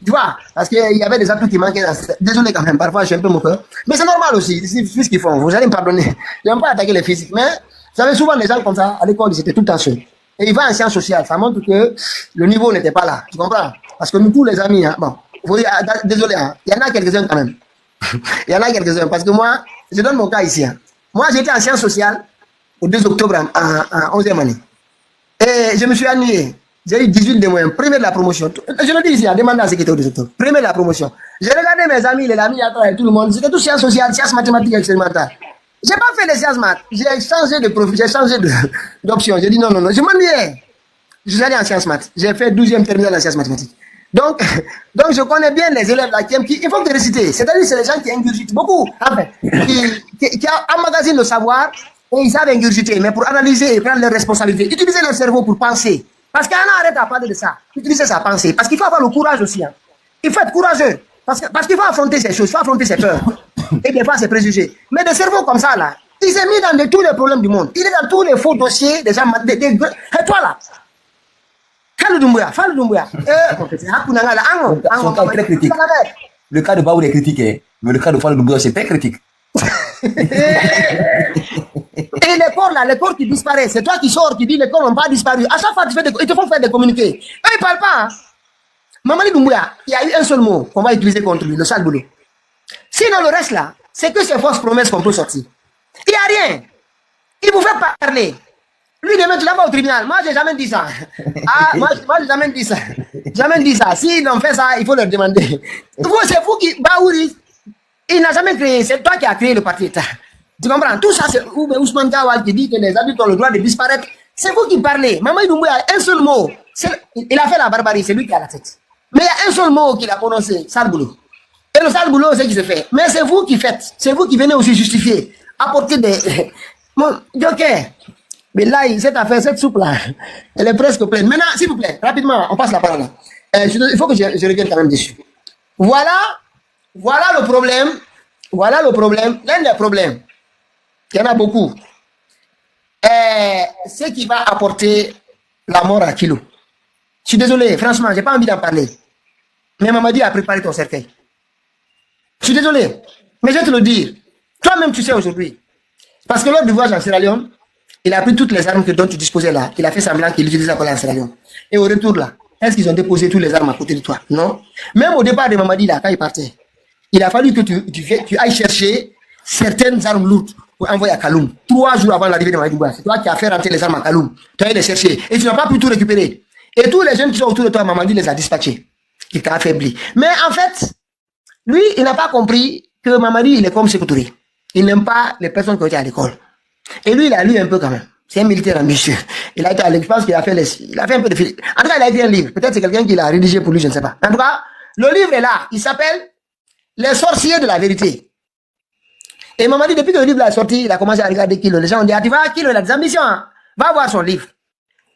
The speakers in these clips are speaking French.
Tu vois, parce qu'il y avait des atouts qui manquaient. Désolé quand même, parfois je suis un peu moqueur. Mais c'est normal aussi, c'est ce qu'ils font. Vous allez me pardonner. Je n'aime pas attaquer les physiques. Mais vous savez, souvent les gens comme ça, à l'école, ils étaient tout le temps seuls. Et ils vont en sciences sociales. Ça montre que le niveau n'était pas là. Tu comprends? Parce que nous, tous les amis, hein, bon, désolé, hein, il y en a quelques-uns quand même. Il y en a quelques-uns. Parce que moi, je donne mon cas ici. Hein. Moi, j'étais en sciences sociales au 2 octobre en 11e année. Et je me suis ennuyé. J'ai eu 18 de moyens. Premier de la promotion. Je le dis ici, demandez à ceux qui étaient au 2 octobre. Premier de la promotion. J'ai regardé mes amis, les amis à travers tout le monde. C'était tout sciences sociales, sciences mathématiques expérimentales. J'ai pas fait les sciences maths. J'ai changé de profil, j'ai changé d'option. J'ai dit non, non, non. Je m'ennuyais. Je suis allé en sciences maths. J'ai fait 12e terminale en sciences mathématiques. Donc je connais bien les élèves là il faut te réciter. C'est-à-dire c'est les gens qui ingurgitent beaucoup, en fait, qui emmagasinent le savoir et ils savent ingurgiter, mais pour analyser et prendre leurs responsabilités, utiliser leur cerveau pour penser. Parce qu'on arrête à parler de ça, utiliser sa pensée. Parce qu'il faut avoir le courage aussi. Hein. Il faut être courageux. Parce qu'il faut affronter ces choses, il faut affronter ses peurs. Et des fois ses préjugés. Mais des cerveaux comme ça là, il s'est mis dans tous les problèmes du monde. Il est dans tous les faux dossiers des gens. Et toi là, Fallou Doumbouya. Son cas est très critique. Le cas de Baoul est critiqué, mais le cas de Fallou Doumbouya, c'est très critique. Et les corps qui disparaissent, c'est toi qui sors, qui dis les corps n'ont pas disparu. À chaque fois, ils te font faire des communiqués. Eux, ils ne parlent pas. Hein. Mamadi Doumbouya, il y a eu un seul mot qu'on va utiliser contre lui, le sale boulot. Sinon, le reste là, c'est que ces fausses promesses qu'on peut sortir. Il n'y a rien. Il vous fait parler. Lui, demain, tu l'as pas au tribunal. Moi, j'ai jamais dit ça. Ah, moi, j'ai jamais dit ça. Jamais dit ça. S'ils ont fait ça, il faut leur demander. C'est vous qui, Baouri, il n'a jamais créé. C'est toi qui as créé le parti État. Tu comprends? Tout ça, c'est Ousmane Gawal qui dit que les adultes ont le droit de disparaître. C'est vous qui parlez. Maman Doumbouya, un seul mot. Il a fait la barbarie, c'est lui qui a la tête. Mais il y a un seul mot qu'il a prononcé, sale boulot. Et le sale boulot, c'est qui se fait. Mais c'est vous qui faites. C'est vous qui venez aussi justifier. Apporter des. Bon, ok. Mais là, cette affaire, cette soupe-là, elle est presque pleine. Maintenant, s'il vous plaît, rapidement, on passe la parole. Il faut que je revienne quand même dessus. Voilà le problème. Voilà le problème. L'un des problèmes. Il y en a beaucoup. Ce qui va apporter la mort à Kilo. Je suis désolé, franchement, je n'ai pas envie d'en parler. Mais Mamadi a préparé ton cercueil. Je suis désolé, mais je vais te le dire. Toi-même, tu sais aujourd'hui. Parce que lors du voyage en Sierra Leone, il a pris toutes les armes dont tu disposais là. Il a fait semblant qu'il utilisait pour la Sierra Leone. Et au retour là, est-ce qu'ils ont déposé toutes les armes à côté de toi? Non. Même au départ de Mamadi là, quand il partait, il a fallu que tu ailles chercher certaines armes lourdes pour envoyer à Kaloum. 3 jours avant l'arrivée de Mamadi Doumbouya. C'est toi qui as fait rentrer les armes à Kaloum. Tu as allé les chercher. Et tu n'as pas pu tout récupérer. Et tous les jeunes qui sont autour de toi, Mamadi les a dispatchés. Il t'a affaibli. Mais en fait, lui, il n'a pas compris que Mamadi, il est comme Sékou Touré. Il n'aime pas les personnes qui ont été à l'école. Et lui, il a lu un peu quand même. C'est un militaire ambitieux. Il a été à l'école, je pense qu'il a fait un peu de philo. En tout cas, il a écrit un livre. Peut-être c'est quelqu'un qui l'a rédigé pour lui, je ne sais pas. En tout cas, le livre est là. Il s'appelle Les sorciers de la vérité. Et Mamadi, depuis que le livre est sorti, il a commencé à regarder Kilo. Les gens ont dit, ah, tu vois, Kilo, il a des ambitions. Hein. Va voir son livre.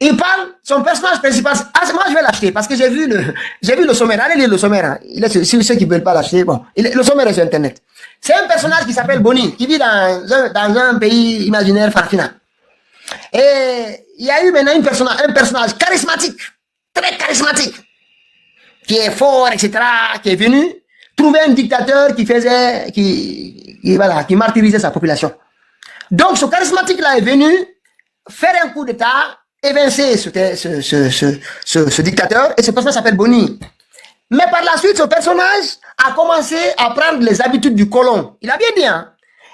Il parle, son personnage principal. Ah, moi, je vais l'acheter parce que j'ai vu le sommaire. Allez lire le sommaire. Hein. Il est, si ceux qui ne veulent pas l'acheter, bon. Le sommaire est sur Internet. C'est un personnage qui s'appelle Boni, qui vit dans un pays imaginaire Farafina. Et il y a eu maintenant un personnage charismatique, très charismatique, qui est fort, etc., qui est venu trouver un dictateur qui martyrisait sa population. Donc, ce charismatique-là est venu faire un coup d'État, évincer ce dictateur, et ce personnage s'appelle Boni. Mais par la suite, ce personnage a commencé à prendre les habitudes du colon. Il a bien dit, hein.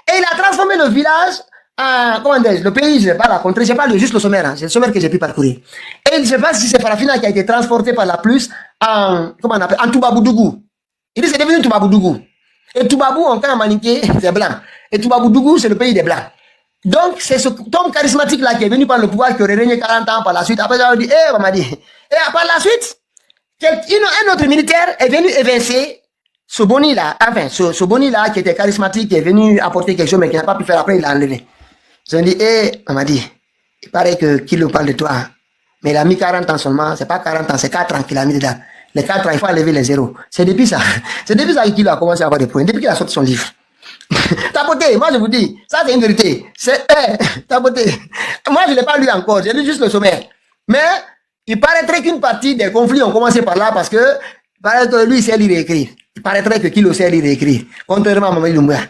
Et il a transformé le village en, comment dire, le pays, je ne sais pas la contrée, je ne sais pas juste le sommaire, hein. C'est le sommaire que j'ai pu parcourir. Et je ne sais pas si c'est Farafina qui a été transporté par la plus en, comment on appelle, en Toubaboudougou. Il dit c'est devenu Toubaboudougou. Et Toubabou, en temps maniqué, c'est blanc. Et Toubaboudougou, c'est le pays des blancs. Donc, c'est ce homme charismatique-là qui est venu par le pouvoir, qui aurait régné 40 ans par la suite. Après, on dit, Mamadi. Et par la suite, un autre militaire est venu évincer ce Boni-là, enfin, ce Boni-là qui était charismatique, qui est venu apporter quelque chose, mais qui n'a pas pu faire après, il l'a enlevé. Ils ont dit, Mamadi, il paraît que Kilo parle de toi, mais il a mis 40 ans seulement, c'est pas 40 ans, c'est 4 ans qu'il a mis dedans. Les 4 ans, il faut enlever les zéros. C'est depuis ça que Kilo a commencé à avoir des points, depuis qu'il a sorti son livre. Tapoté, moi je vous dis, ça c'est une vérité. C'est tapoté. Moi je ne l'ai pas lu encore, j'ai lu juste le sommaire. Mais il paraîtrait qu'une partie des conflits ont commencé par là parce que Il paraît que lui, il sait lire et écrire. Il paraîtrait que Kilo sait lire et écrire. Contrairement à Mamadi Doumbouya,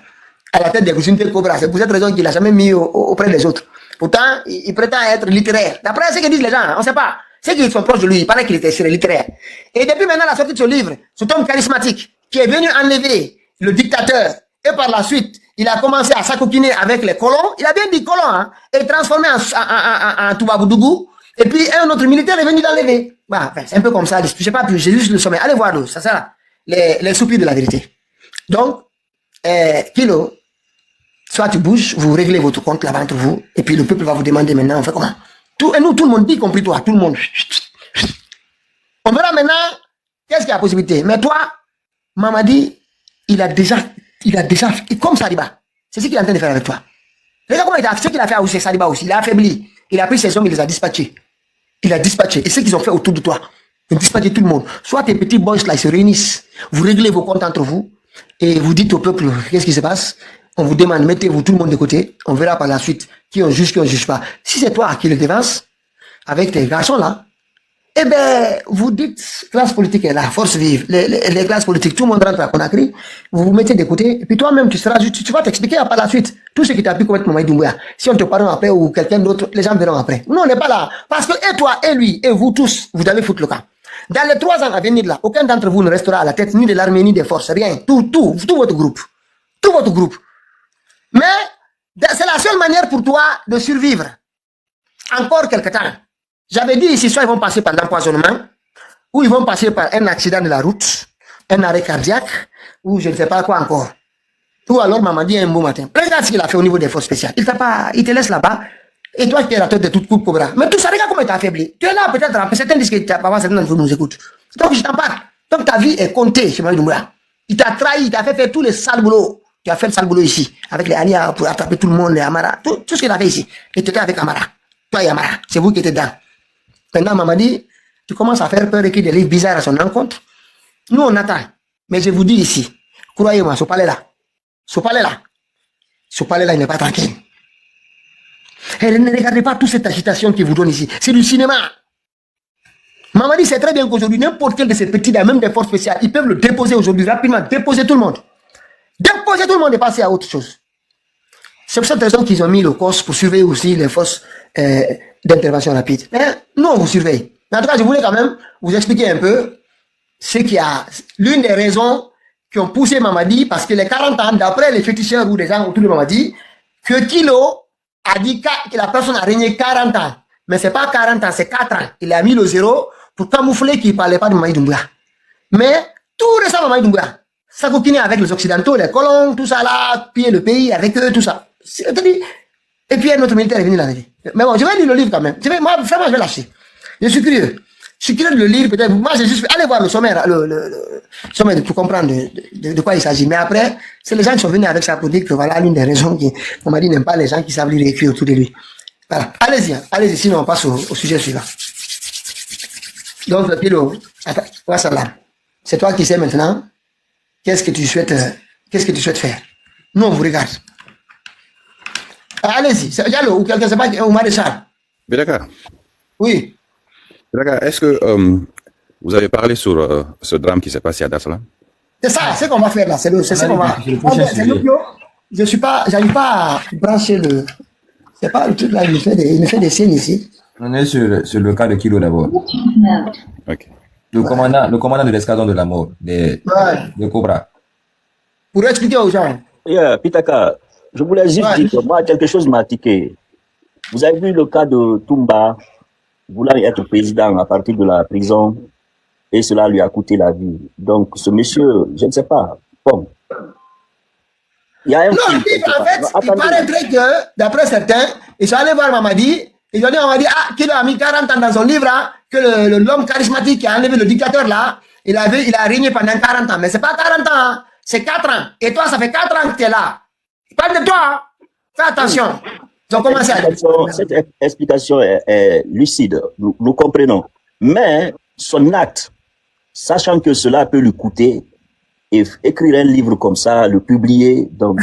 à la tête des cousines de Cobra. C'est pour cette raison qu'il n'a jamais mis auprès des autres. Pourtant, il prétend être littéraire. D'après ce que disent les gens, on ne sait pas. Ceux qui sont proches de lui, il paraît qu'il était littéraire. Et depuis maintenant la sortie de ce livre, cet homme charismatique qui est venu enlever le dictateur, et par la suite, il a commencé à s'acoquiner avec les colons, il a bien dit colons, hein, et transformé en Toubaboudougou, et puis un autre militaire est venu l'enlever. Bah, c'est un peu comme ça, je sais pas, j'ai juste le sommet. Allez voir, ça sert les soupirs de la vérité. Donc, Kilo, soit tu bouges, vous réglez votre compte là-bas entre vous, et puis le peuple va vous demander maintenant, on fait comment? Et nous, tout le monde, y compris toi, tout le monde. On verra maintenant, qu'est-ce qu'il y a possibilité. Mais toi, Mamadi, il a déjà, comme Saliba, c'est ce qu'il est en train de faire avec toi. Regarde comment il a, ce qu'il a fait aussi, Saliba aussi, il a affaibli. Il a pris ses hommes, il les a dispatchés. Il a dispatché. Et ce qu'ils ont fait autour de toi, ils ont dispatché tout le monde. Soit tes petits boys là, ils se réunissent, vous réglez vos comptes entre vous, et vous dites au peuple, qu'est-ce qui se passe? On vous demande, mettez-vous tout le monde de côté, on verra par la suite qui on juge, qui on juge pas. Si c'est toi qui le dévance, avec tes garçons là, eh ben, vous dites, classe politique est là, force vive, les classes politiques, tout le monde rentre à Conakry, vous vous mettez de côté, et puis toi-même, tu vas t'expliquer par la suite, tout ce qui t'a pu commettre Mamadi Doumbouya. Si on te parle après, ou quelqu'un d'autre, les gens verront après. Nous, on n'est pas là. Parce que, et toi, et lui, et vous tous, vous allez foutre le camp. Dans les 3 ans à venir là, aucun d'entre vous ne restera à la tête, ni de l'armée, ni des forces, rien. Tout votre groupe. Tout votre groupe. Mais, c'est la seule manière pour toi de survivre. Encore quelque temps. J'avais dit ici, soit ils vont passer par l'empoisonnement, ou ils vont passer par un accident de la route, un arrêt cardiaque, ou je ne sais pas quoi encore. Ou alors Mamadi un beau matin. Regarde ce qu'il a fait au niveau des forces spéciales. Il te laisse là-bas, et toi qui es la tête de toute coupe Cobra. Mais tout ça, regarde comment il t'a affaibli. Tu es là peut-être, certains disent que tu pas certains d'entre vous nous écoutent. Donc je t'en parle. Donc ta vie est comptée chez Mamadi Doumbouya. Il t'a trahi, il t'a fait faire tous les sales boulots. Tu as fait le sale boulot ici, avec les Alia pour attraper tout le monde, les Amara, tout ce qu'il a fait ici. Et tu étais avec Amara. Toi et Amara, c'est vous qui étiez dedans. Maintenant, Mamadi, tu commences à faire peur et qu'il y ait des livres bizarres à son encontre. Nous, on attend. Mais je vous dis ici, croyez-moi, ce palais-là, il n'est pas tranquille. Et ne regardez pas toute cette agitation qu'il vous donne ici. C'est du cinéma. Mamadi sait très bien qu'aujourd'hui, n'importe quel de ces petits, même des forces spéciales, ils peuvent le déposer aujourd'hui, rapidement, déposer tout le monde. Déposer tout le monde et passer à autre chose. C'est pour cette raison qu'ils ont mis le COS pour surveiller aussi les forces d'intervention rapide. Mais nous, on vous surveille. Mais en tout cas, je voulais quand même vous expliquer un peu ce qui a l'une des raisons qui ont poussé Mamadi, parce que les 40 ans, d'après les féticheurs ou les gens autour de Mamadi, que Kilo a dit que la personne a régné 40 ans. Mais c'est pas 40 ans, c'est 4 ans. Il a mis le 0 pour camoufler qu'il ne parlait pas de Mamadi Doumbouya. Mais tout récemment, Mamadi Doumbouya, ça coquinait avec les Occidentaux, les colons, tout ça là, piller le pays avec eux, tout ça. Et puis un autre militaire est venu l'enlever. Mais bon, je vais lire le livre quand même. Moi, vraiment, je vais lâcher. Je suis curieux. Je suis curieux de le lire, peut-être. Moi, j'ai juste allez voir le sommaire, le sommaire pour comprendre de quoi il s'agit. Mais après, c'est les gens qui sont venus avec ça pour dire que voilà l'une des raisons qu'on m'a dit n'aime pas les gens qui savent lire et écrire autour de lui. Voilà. Allez-y, sinon on passe au sujet suivant. Donc, Pilo, voilà ça là. C'est toi qui sais maintenant. Qu'est-ce que tu souhaites faire? Nous, on vous regarde. Allez-y, c'est Diallo ou quelqu'un, c'est pas au maréchal. Bidaka, Oui. Bidaka, est-ce que vous avez parlé sur ce drame qui s'est passé à Dar-es-Salaam? C'est ça, c'est ce qu'on va faire là. C'est ce qu'on va. C'est je suis pas, j'arrive pas à brancher le. C'est pas le truc là, il me fait des signes ici. On est sur le cas de Kilo d'abord. Ok. Le commandant de l'escadron de la mort, de Cobra. Pour expliquer aux gens. Pitaka, je voulais juste dire que moi, quelque chose m'a tiqué. Vous avez vu le cas de Toumba voulant être président à partir de la prison et cela lui a coûté la vie. Donc, ce monsieur, je ne sais pas. Bon. Il y a un non, en fait, il paraîtrait que, d'après certains, ils sont allés voir Mamadi. Ils ont dit, qu'il a mis 40 ans dans son livre, hein, que l'homme charismatique qui a enlevé le dictateur là, il a régné pendant 40 ans. Mais c'est pas 40 ans, hein, c'est 4 ans. Et toi, ça fait 4 ans que tu es là. Il parle de toi, hein. Fais attention. Ils ont commencé à dire. Cette explication est lucide, nous comprenons. Mais son acte, sachant que cela peut lui coûter, et écrire un livre comme ça, le publier, donc...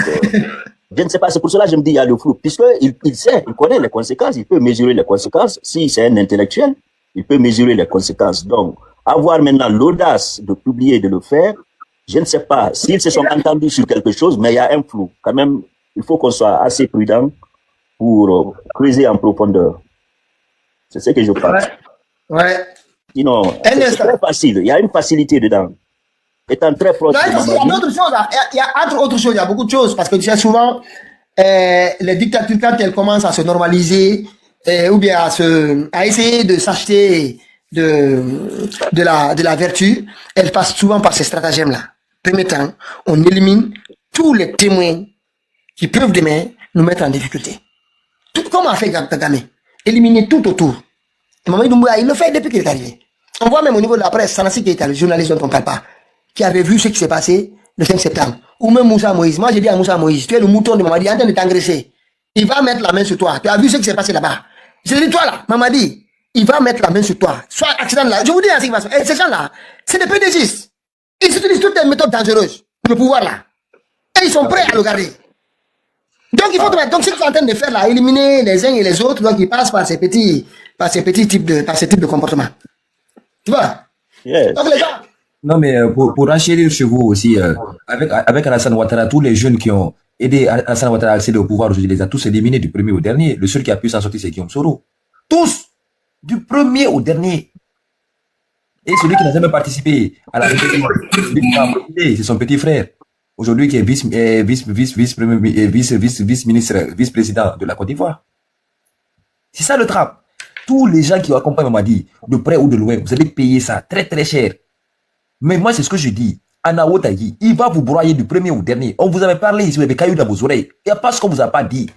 je ne sais pas, c'est pour cela que je me dis il y a le flou, puisqu'il sait, il connaît les conséquences, il peut mesurer les conséquences. Si c'est un intellectuel, il peut mesurer les conséquences. Donc, avoir maintenant l'audace de publier et de le faire, je ne sais pas s'ils se sont entendus sur quelque chose, mais il y a un flou. Quand même, il faut qu'on soit assez prudent pour creuser en profondeur. C'est ce que je pense. Ouais. Sinon, c'est très facile. Il y a une facilité dedans. Étant très proche. Non, il y a d'autres choses. Il y a entre autres choses, il y a beaucoup de choses. Parce que tu sais, souvent, les dictatures, quand elles commencent à se normaliser, ou bien à essayer de s'acheter de la vertu, elles passent souvent par ces stratagèmes-là. Premier temps, on élimine tous les témoins qui peuvent demain nous mettre en difficulté. Tout comme a fait Kagame. Éliminer tout autour. Et Mamadi Doumbouya, il le fait depuis qu'il est arrivé. On voit même au niveau de la presse, Sanassi Keita, le journaliste dont on ne parle pas, qui avait vu ce qui s'est passé le 5 septembre. Ou même Moussa Moïse. Moi, j'ai dit à Moussa Moïse, tu es le mouton de Mamadi, en train de t'engraisser. Il va mettre la main sur toi. Tu as vu ce qui s'est passé là-bas. J'ai dit, toi là, Mamadi, il va mettre la main sur toi. Soit accident là. Je vous dis ce qui va se passer. Ces gens-là, c'est des pédégistes. Ils utilisent toutes les méthodes dangereuses pour le pouvoir là. Et ils sont prêts à le garder. Donc, il faut donc, ce qu'ils sont en train de faire là, éliminer les uns et les autres, donc ils passent par ces petits types de comportements. Tu vois? Yes. Donc, les gens. Non, mais pour enchérir chez vous aussi, avec Alassane Ouattara, tous les jeunes qui ont aidé Alassane Ouattara à accéder au pouvoir aujourd'hui, les a tous éliminés du premier au dernier. Le seul qui a pu s'en sortir, c'est Guillaume Soro. Tous! Du premier au dernier. Et celui qui n'a jamais participé à la rébellion, c'est son petit frère. Aujourd'hui, qui est vice-président de la Côte d'Ivoire. C'est ça le trap. Tous les gens qui accompagnent Mamadi, de près ou de loin, vous allez payer ça très très cher. Mais moi, c'est ce que je dis. Anao Tagui, il va vous broyer du premier au dernier. On vous avait parlé ici, vous avez caillou dans vos oreilles. Il n'y a pas ce qu'on vous a pas dit.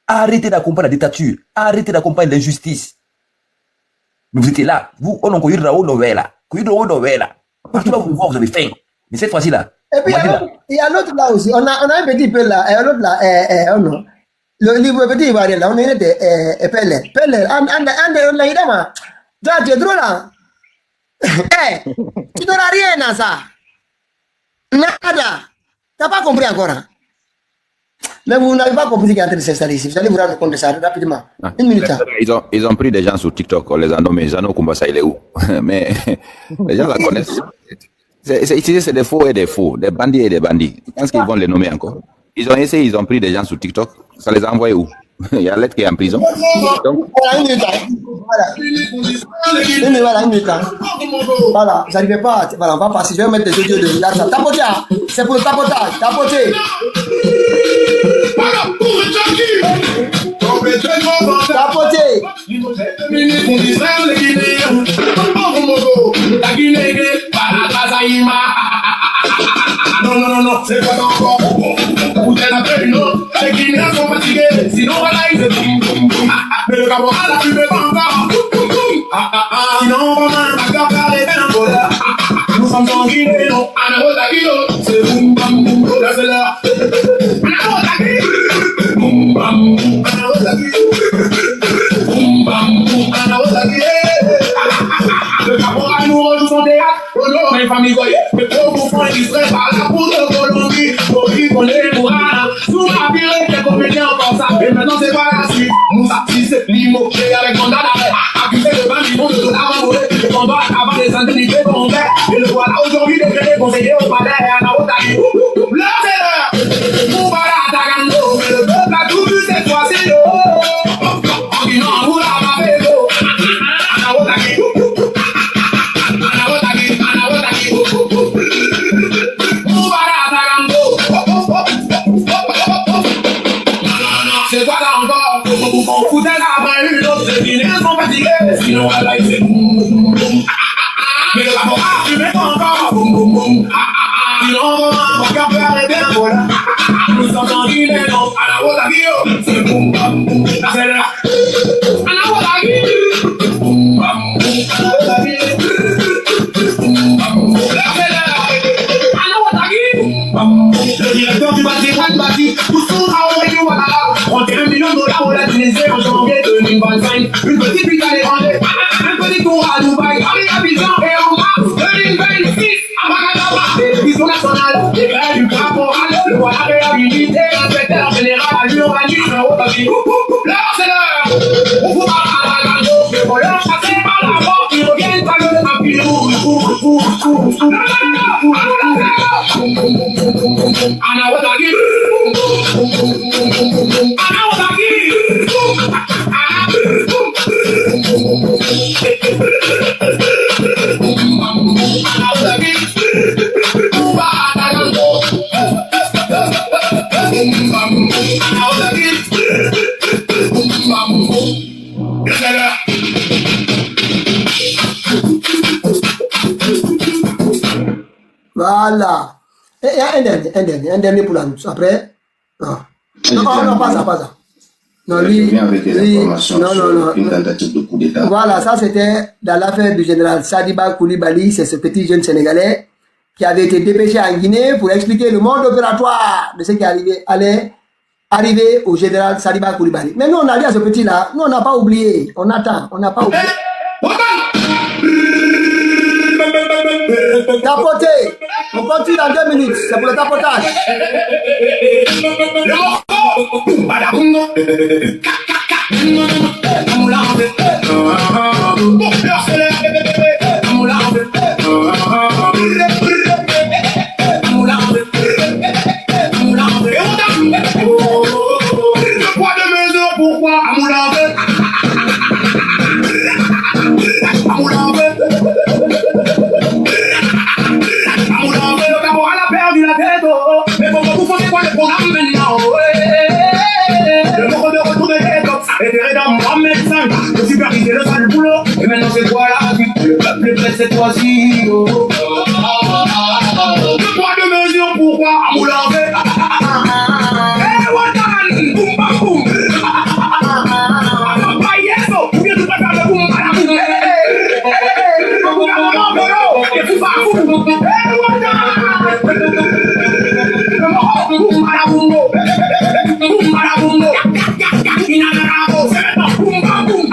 Arrêtez d'accompagner la dictature. Arrêtez d'accompagner l'injustice. Mais vous étiez là. Vous, on a connu Raoul Novella. Partout là, vous avez faim. Mais cette fois-ci là. Et puis, il y a l'autre là aussi. On a un petit peu là. L'autre là, oh non. Le livre petit ivoirien là, on est Pelle. Toi, tu es drôle là. Tu n'auras rien à ça. Nada. Tu n'as pas compris encore. Hein? Mais vous n'avez pas compris ce qui est en train de s'installer ici. Vous allez vous rendre compte de ça rapidement. Une minute. Hein. Ils ont pris des gens sur TikTok, on les a nommés. Zano Kumbasa, il est où? Mais les gens la connaissent. C'est des faux et des faux, des bandits et des bandits. Je pense qu'ils vont les nommer encore. Ils ont essayé, ils ont pris des gens sur TikTok. Ça les a envoyés où? Il y a l'être qui est en prison. Donc, voilà, une minute. Voilà, une minute. Voilà, j'arrivais pas. Voilà, on va passer. Je vais mettre des audios de l'argent. Tapoter, c'est pour le tapotage. Tapoter. Tapoter. Non, c'est pas encore. Vous êtes après une autre. Les Guinéens sont fatigués. Sinon, voilà, ils se boum, boum, boum. Mais le caporal a pu me pas encore. Sinon, on a un accord par les Bénangola. Nous sommes en Guinée, non. C'est boum, bam, boum, là, c'est là. Boum, bam, boum, boum, bam, boum, le caporal nous rejoue son théâtre. Oh non, mes familles voyaient. Mais trop confond et distrait par la poudre de Colombie. Pour qui qu'on les mourra. Sous la virée, les comédiens encore ça. Et maintenant, c'est pas la suite. Moussa, si c'est Limo, et avec mandat d'arrêt. Accusé de 20 millions de dollars envolés. Et pendant avant les indemnités qu'on fait. Et le voilà aujourd'hui décrété conseiller au palais. Et à la haute aïe. L'heure, c'est l'heure. Moubala, Tagando. Mais le peuple a tout vu cette fois-ci. En Guinée, en Moula, ma vélo. À la haute aïe. C'est quoi là encore? On foutait après une autre. Les Guinéens sont fatigués. Sinon, voilà, ils se boum, boum. Mais le caporal, tu mets encore. Boum, boum, boum. Sinon, on va faire les bien, voilà. Nous sommes en Guinée, non. À la Haute-Aguille, c'est boum, bam, boum. Là, c'est là. À la Haute-Aguille. Boum, bam, boum. À la Haute-Aguille. Boum, bam, boum. Là, c'est là. À la Haute-Aguille. Boum, bam, boum. Le directeur du bâti, Poussou, Aoué, voilà. 31 millions de dollars pour l'utiliser en janvier 2025. Une petite bite à l'étranger. Un petit tour à Dubaï. À Abidjan et en mars 2026. À Magadaba. Télévision nationale. Les grèves du caporal. Le voilà réhabilité. Inspecteur général à l'urbanisme. Là, c'est l'heure. On vous parle à la gare. Les voleurs chassés par la mort. Ils reviennent à le tapis rouge. Voilà. Et un dernier pour la route. Après, non. Non, pas ça. Non, lui, non. Une tentative de coup d'État. Voilà, ça c'était dans l'affaire du général Sadiba Koulibaly, c'est ce petit jeune Sénégalais qui avait été dépêché en Guinée pour expliquer le mode opératoire de ce qui allait arriver au général Sadiba Koulibaly. Mais nous, on a dit à ce petit-là, nous, on n'a pas oublié, on attend, on n'a pas oublié. Tapoter, on continue dans 2 minutes, c'est pour le tapotage. Le supervisé le sale boulot. Et maintenant c'est quoi la vie? Le peuple prête cette fois-ci. Le poids de mesure, pourquoi à Moulavé? Eh Wadan, boum bam boum. Pas yeso, ou bien tu peux faire le boum bam boum. Le gouvernement Bolo, et tout va boum. Eh Wadan, boum bam boum. Boum bam boum. Inanarabo, c'est maintenant boum bam boum.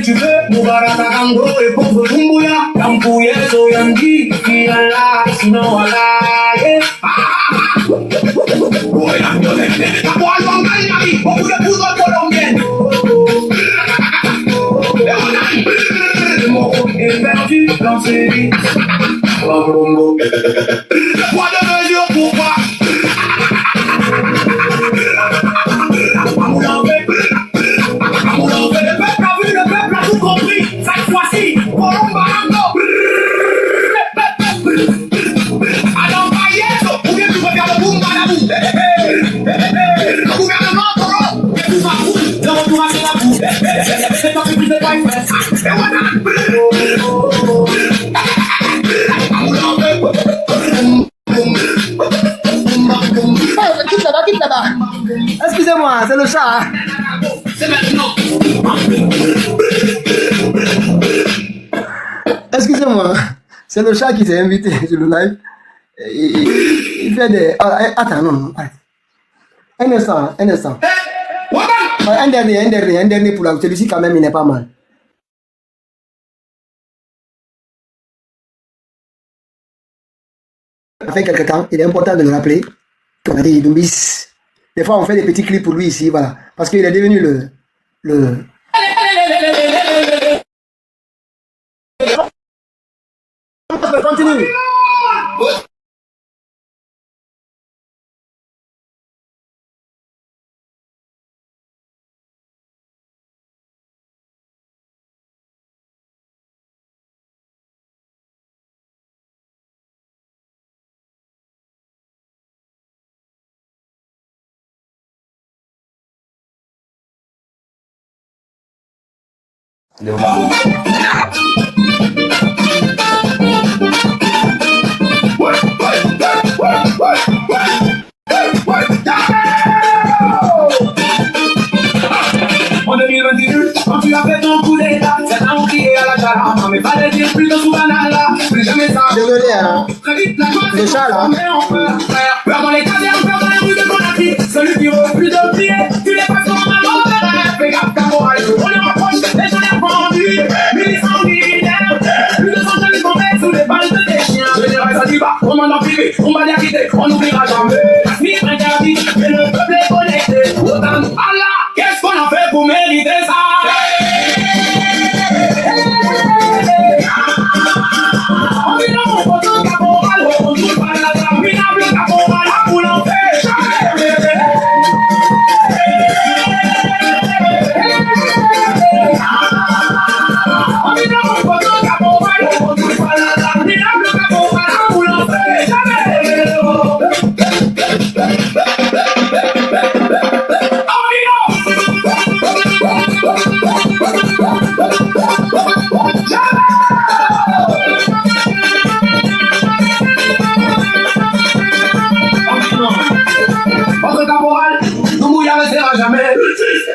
Tu veux, Moubarata Gango et pauvre Dumbuya, Kampouye, Soyandi, Fiala, sinon voilà. Caporal Bangali, beaucoup de poudre colombienne. Le mot est perdu dans ses vies. Le poids de mesure, pourquoi? Quitte là-bas. Excusez-moi, c'est le chat. C'est maintenant. Excusez-moi, c'est le chat qui s'est invité sur le live. Il fait des... Attends, non. Un instant. Un dernier pour la... Celui-ci quand même, il n'est pas mal. Ça fait quelque temps, il est important de le rappeler. On a dit Doumbis. Des fois, on fait des petits clips pour lui ici, voilà. Parce qu'il est devenu le... Continue. mais fallait dire plus de Soubanala. Plus jamais ça. Désolé, hein. Très vite, la joie Le chat, là. Peur dans les casernes, peur dans les rues de Conakry. Celui qui refuse de prier, tu les passes comme un mauvais rêve. Fais gaffe, caporal, on les rapproche, les gens les pendus. Milices sanguinaires, plus de 100 jeunes tombés sous les balles de tes chiens. Je dirais ça du bas, on m'en a privé, on va les quitter, on n'oubliera jamais. La SMIC interdit, mais le peuple est connecté. Autant Allah, qu'est-ce qu'on a fait pour mériter ça? On dit non, on peut un caporal, on ne trouve pas la dame, minable caporal, à vous l'empêche. On dit non, on peut un caporal, on ne trouve pas la dame, minable caporal, à vous l'empêche. Votre caporal, nous vous y arrêtera jamais.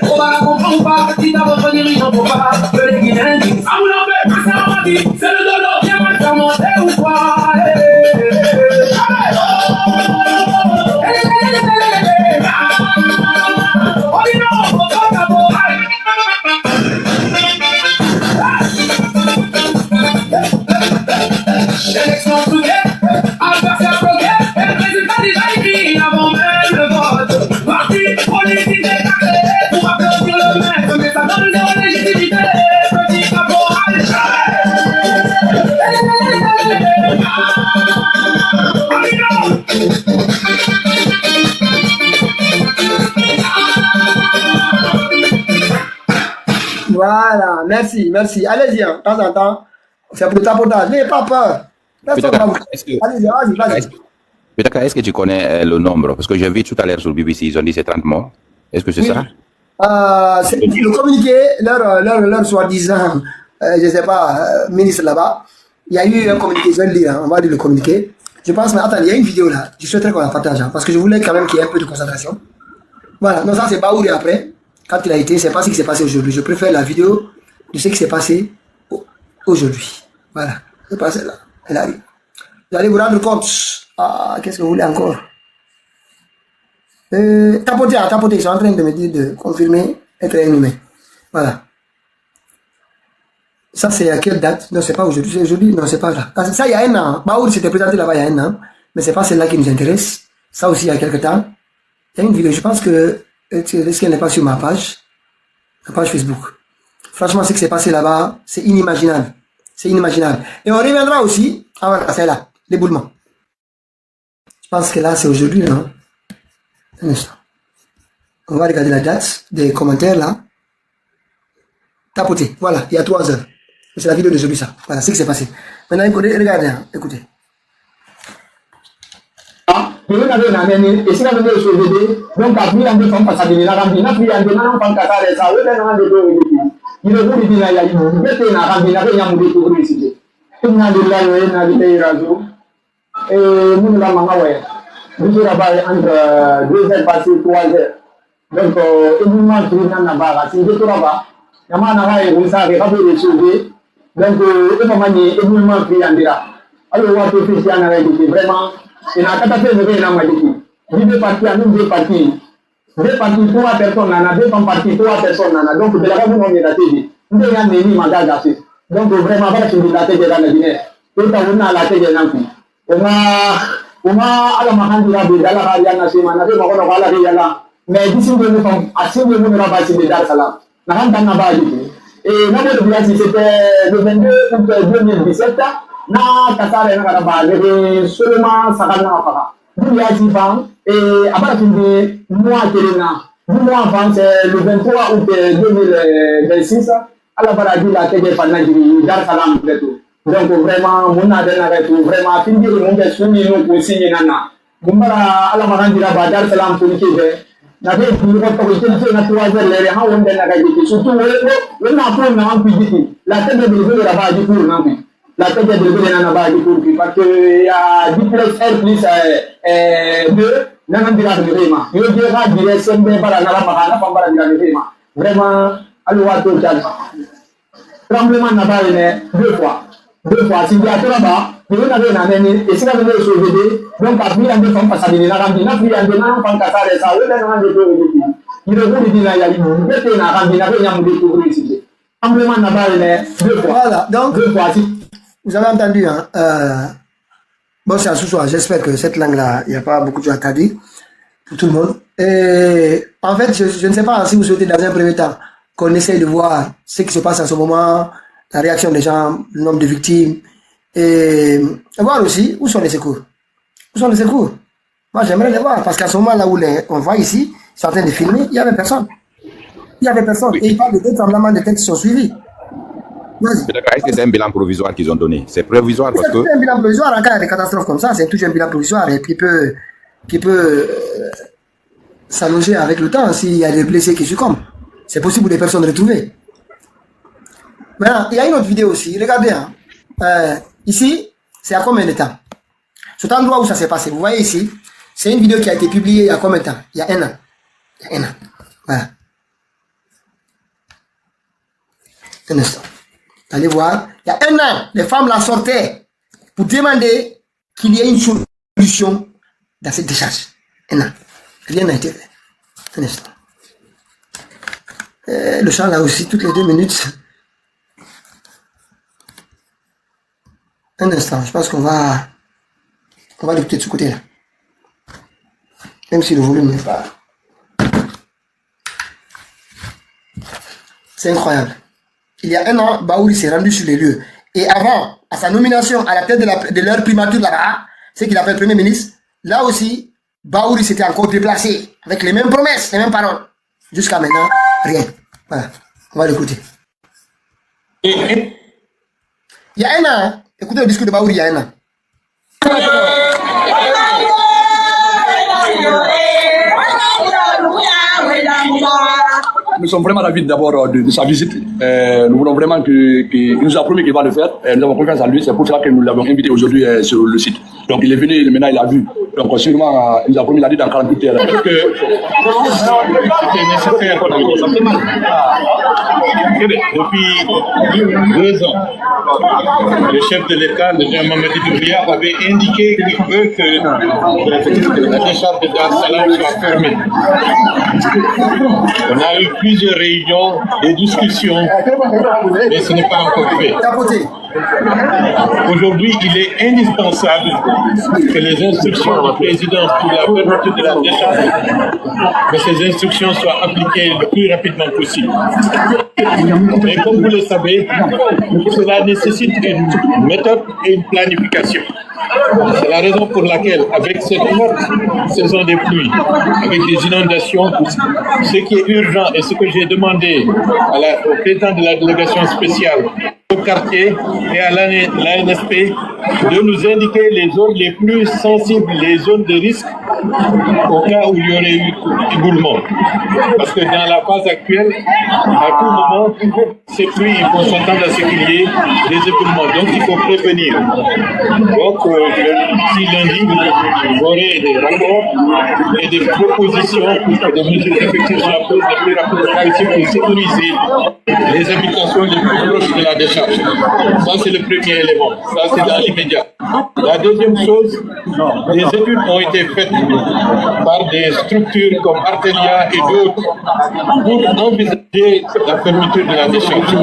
On va la comprendre ou pas, quitte à votre dirigeant pour pas que les Guinéens disent ah vous l'en faites, c'est la maladie, c'est le dodo, bien mal fermenté ou quoi. On dit non, votre caporal. L'élection soudée, adversaire bloqué, et le résultat déjà écrit avant même le vote. Parti politique déclaré pour applaudir le maître, mais ça donne zéro légitimité. Petit caporal, Voilà, merci, merci. Allez-y, hein, de temps en temps. C'est pour le tapotage. N'ayez pas peur. Personne Peut-être, va vous... est-ce que- Allez-y, vas-y. Peut-être, est-ce que tu connais le nombre? Parce que j'ai vu tout à l'heure sur le BBC, ils ont dit c'est 30 morts. Est-ce que c'est Oui. ça? C'est le communiqué, leur soi-disant, je ne sais pas, ministre là-bas, il y a eu un communiqué, je vais le lire, hein, on va lire le communiqué. Je pense, mais attends, il y a une vidéo là, je souhaiterais qu'on la partage, hein, parce que je voulais quand même qu'il y ait un peu de concentration. Voilà, non, ça c'est Baouri après, quand il a été, c'est pas ce qui s'est passé aujourd'hui. Je préfère la vidéo de ce qui s'est passé aujourd'hui. Voilà, c'est pas celle-là, elle arrive. Vous allez vous rendre compte. Ah, qu'est-ce que vous voulez encore? Tapoter, ils sont en train de me dire de confirmer être inhumé. Voilà. Ça, c'est à quelle date? Non, c'est pas aujourd'hui. C'est aujourd'hui? Non, c'est pas là. Ça, il y a un an. Baouri s'était présenté là-bas il y a un an. Mais c'est pas celle-là qui nous intéresse. Ça aussi, il y a quelque temps. Il y a une vidéo. Je pense que, est-ce qu'elle n'est pas sur ma page Facebook. Franchement, ce qui s'est passé là-bas, c'est inimaginable. C'est inimaginable. Et on reviendra aussi. Ah voilà, c'est là. L'éboulement. Je pense que là, c'est aujourd'hui, non? Un instant. On va regarder la date des commentaires là. Tapoter. Voilà, il y a 3 heures. C'est la vidéo d'aujourd'hui, ça. Voilà, c'est ce qui s'est passé. Maintenant, écoutez, regardez, hein, écoutez. Vous avez une année, et si vous avez un DVD, donc à plus de temps, parce que vous avez un peu de temps, parce que ça, vous avez un peu de temps. Il est vous dit, il y a une vous avez un peu de temps, il y a un peu de publicité. Tout le monde a dit, il y a un peu et nous, la maman, ouais. Nous sommes là-bas entre 2 heures passées, 3 heures. Donc, il nous manque de temps là-bas. Si vous êtes là-bas, il y a un peu de temps, il y a un peu de sauver. Donc, il nous manque de temps. Alors, on va faire vraiment. Il y a un peu de temps. Il deux parties, deux parties. 3 personnes, 2 parties, 3 personnes. Donc, de la façon dont on est la télé, nous avons mis ma date. Donc, vraiment, voilà ce que la télé dans la Guinée. Tout à l'heure, la télé dans la Guinée. Ala mahandira be dala hariya na sema na be makono kala ke yala mais d'ici de nous assez de nous là-bas c'est Dar Salam na handa na ba dit et na de bien c'était le 22 août 2017 na kasare na kada ba de seulement sakana fa du ya ci ban et abara findi mois kelena du mois avant c'est le 23 août 2026 ala bara dit la tege fa na Dar Salam de tout. Donc vraiment, mon adhérent avec vous, vraiment, fin de mon gars, soumis nous pour signer nana. Bumbara, ala marandira badar salam pour qui est. N'avez plus de autorité, n'a pas de l'air, ha on donne la gagné. Surtout, on n'a pas un peu la tête de l'élevé de la base du cours, non plus. La tête de l'élevé de la base du cours, parce qu'il y a 10 plus R plus 2, n'en dira de vraiment. Il y aura direction de la Mahana, pas de la vraiment. Vraiment, alors, à tout cas. tremblement n'a-bas 2 fois. 2 fois. Si il y a 3 bas, il y a un année, et si la venue est sauvée, donc à plus de femmes passent à l'île, la rambine, puis il y a un an, quand ça reste, ça, il y a un an de deux. Il est venu dire, il y a une bête, il y a un rambine, il y a un découvrir ici. Tremblement n'a-bas 2 fois. Voilà, donc, 2 fois. vous avez entendu, hein, bon, c'est à ce soir, j'espère que cette langue-là, il n'y a pas beaucoup de choses à dire pour tout le monde. Et en fait, je ne sais pas si vous souhaitez dans un premier temps qu'on essaye de voir ce qui se passe en ce moment, la réaction des gens, le nombre de victimes, et voir aussi où sont les secours. Où sont les secours? Moi, j'aimerais les voir, parce qu'à ce moment-là où on voit ici, ils sont en train de filmer, il n'y avait personne. Il n'y avait personne. Et ils parlent de 2 tremblements de terre qui sont suivis. Est-ce que c'est un bilan provisoire qu'ils ont donné? C'est provisoire parce que... C'est un bilan provisoire, en cas de catastrophe comme ça, c'est toujours un bilan provisoire et qui peut s'allonger avec le temps s'il y a des blessés qui succombent. C'est possible pour des personnes retrouvées. Maintenant, il y a une autre vidéo aussi, regardez, hein. Ici, c'est à combien de temps? Cet endroit où ça s'est passé, vous voyez ici, c'est une vidéo qui a été publiée il y a combien de temps? Il y a 1 an. Il y a 1 an. Voilà. Un instant. Allez voir, il y a 1 an, les femmes la sortaient pour demander qu'il y ait une solution dans cette décharge. 1 an. Rien n'a été fait. Un instant. Le chant là aussi, toutes les 2 minutes. Un instant, je pense qu'on va l'écouter de ce côté-là. Même si le volume n'est pas... C'est incroyable. Il y a 1 an, Baouri s'est rendu sur les lieux. Et avant, à sa nomination à la tête de leur primature là-bas, ce qu'il appelle Premier ministre, là aussi, Baouri s'était encore déplacé avec les mêmes promesses, les mêmes paroles. Jusqu'à maintenant, rien. Voilà, on va l'écouter. Il y a 1 an, écoutez le discours de Baouri il y a 1 an. Nous sommes vraiment ravis d'abord de sa visite. Nous voulons vraiment qu'il nous a promis qu'il va le faire. Nous avons confiance en lui. C'est pour cela que nous l'avons invité aujourd'hui sur le site. Donc il est venu, maintenant il a vu. Donc sûrement, il nous a promis, il a dit dans 48 heures. C'est nécessaire. Depuis 2 ans, le chef de l'État, le général Mamadi Doumbouya, avait indiqué qu'il veut que la décharge de Dar Salam soit fermée. On a eu plusieurs réunions et discussions, mais ce n'est pas encore fait. Aujourd'hui, il est indispensable que les instructions du président pour la fermeture de la décharge, que ces instructions soient appliquées le plus rapidement possible. Mais comme vous le savez, cela nécessite une méthode et une planification. C'est la raison pour laquelle, avec cette forte saison des pluies, avec des inondations, ce qui est urgent et ce que j'ai demandé au président de la délégation spéciale, au quartier et à l'ANSP, de nous indiquer les zones les plus sensibles, les zones de risque, au cas où il y aurait eu éboulement. Parce que dans la phase actuelle, à tout moment, ces pluies, il faut s'entendre à ce qu'il y ait des éboulements. Donc il faut prévenir. Donc, si lundi, vous aurez des rapports et des propositions pour que des mesures effectives soient prises le plus rapidement possible pour sécuriser les habitations les plus proches de la décharge. Ça, c'est le premier élément. Ça, c'est dans l'immédiat. La deuxième chose, des études ont été faites par des structures comme Artelia et d'autres pour envisager la fermeture de la décharge.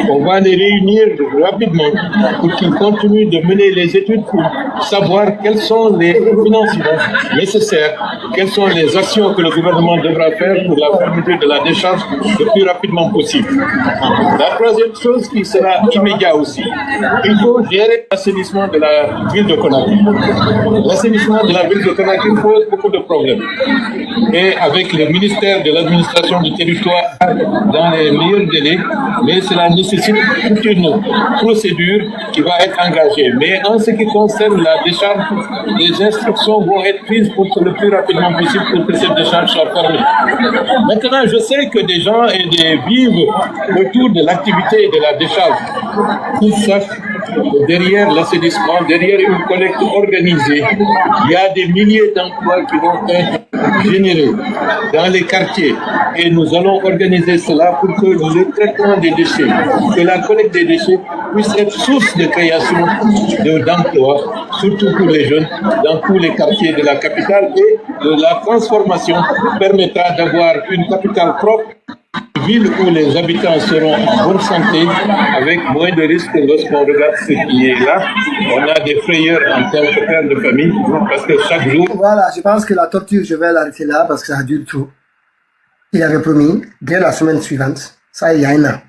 On va les réunir rapidement pour qu'ils continuent de mener les études pour savoir quels sont les financements nécessaires, quelles sont les actions que le gouvernement devra faire pour la fermeture de la décharge le plus rapidement possible. La troisième chose qui sera immédiate aussi, il faut gérer l'assainissement de la ville de Conakry. L'assainissement de la ville de Conakry pose beaucoup de problèmes. Et avec le ministère de l'administration du territoire dans les meilleurs délais, mais cela nécessite toute une procédure qui va être engagée. Mais en ce qui concerne la décharge, les instructions vont être prises pour que le plus rapidement possible pour que cette décharge soit fermée. Maintenant, je sais que des gens vivent autour de l'activité de la décharge. Ils savent que derrière l'assainissement, derrière une collecte organisée, il y a des milliers d'emplois qui vont être généreux dans les quartiers et nous allons organiser cela pour que le traitement des déchets, que la collecte des déchets puisse être source de création d'emplois, surtout pour les jeunes, dans tous les quartiers de la capitale, et la transformation permettra d'avoir une capitale propre, une ville où les habitants seront en bonne santé, avec moins de risques lorsqu'on regarde ce qui est là. On a des frayeurs en tant que père de famille, parce que chaque jour... Voilà, je pense que la torture, je vais l'arrêter là, parce que ça dure trop. Il avait promis, dès la semaine suivante, ça il y a un an,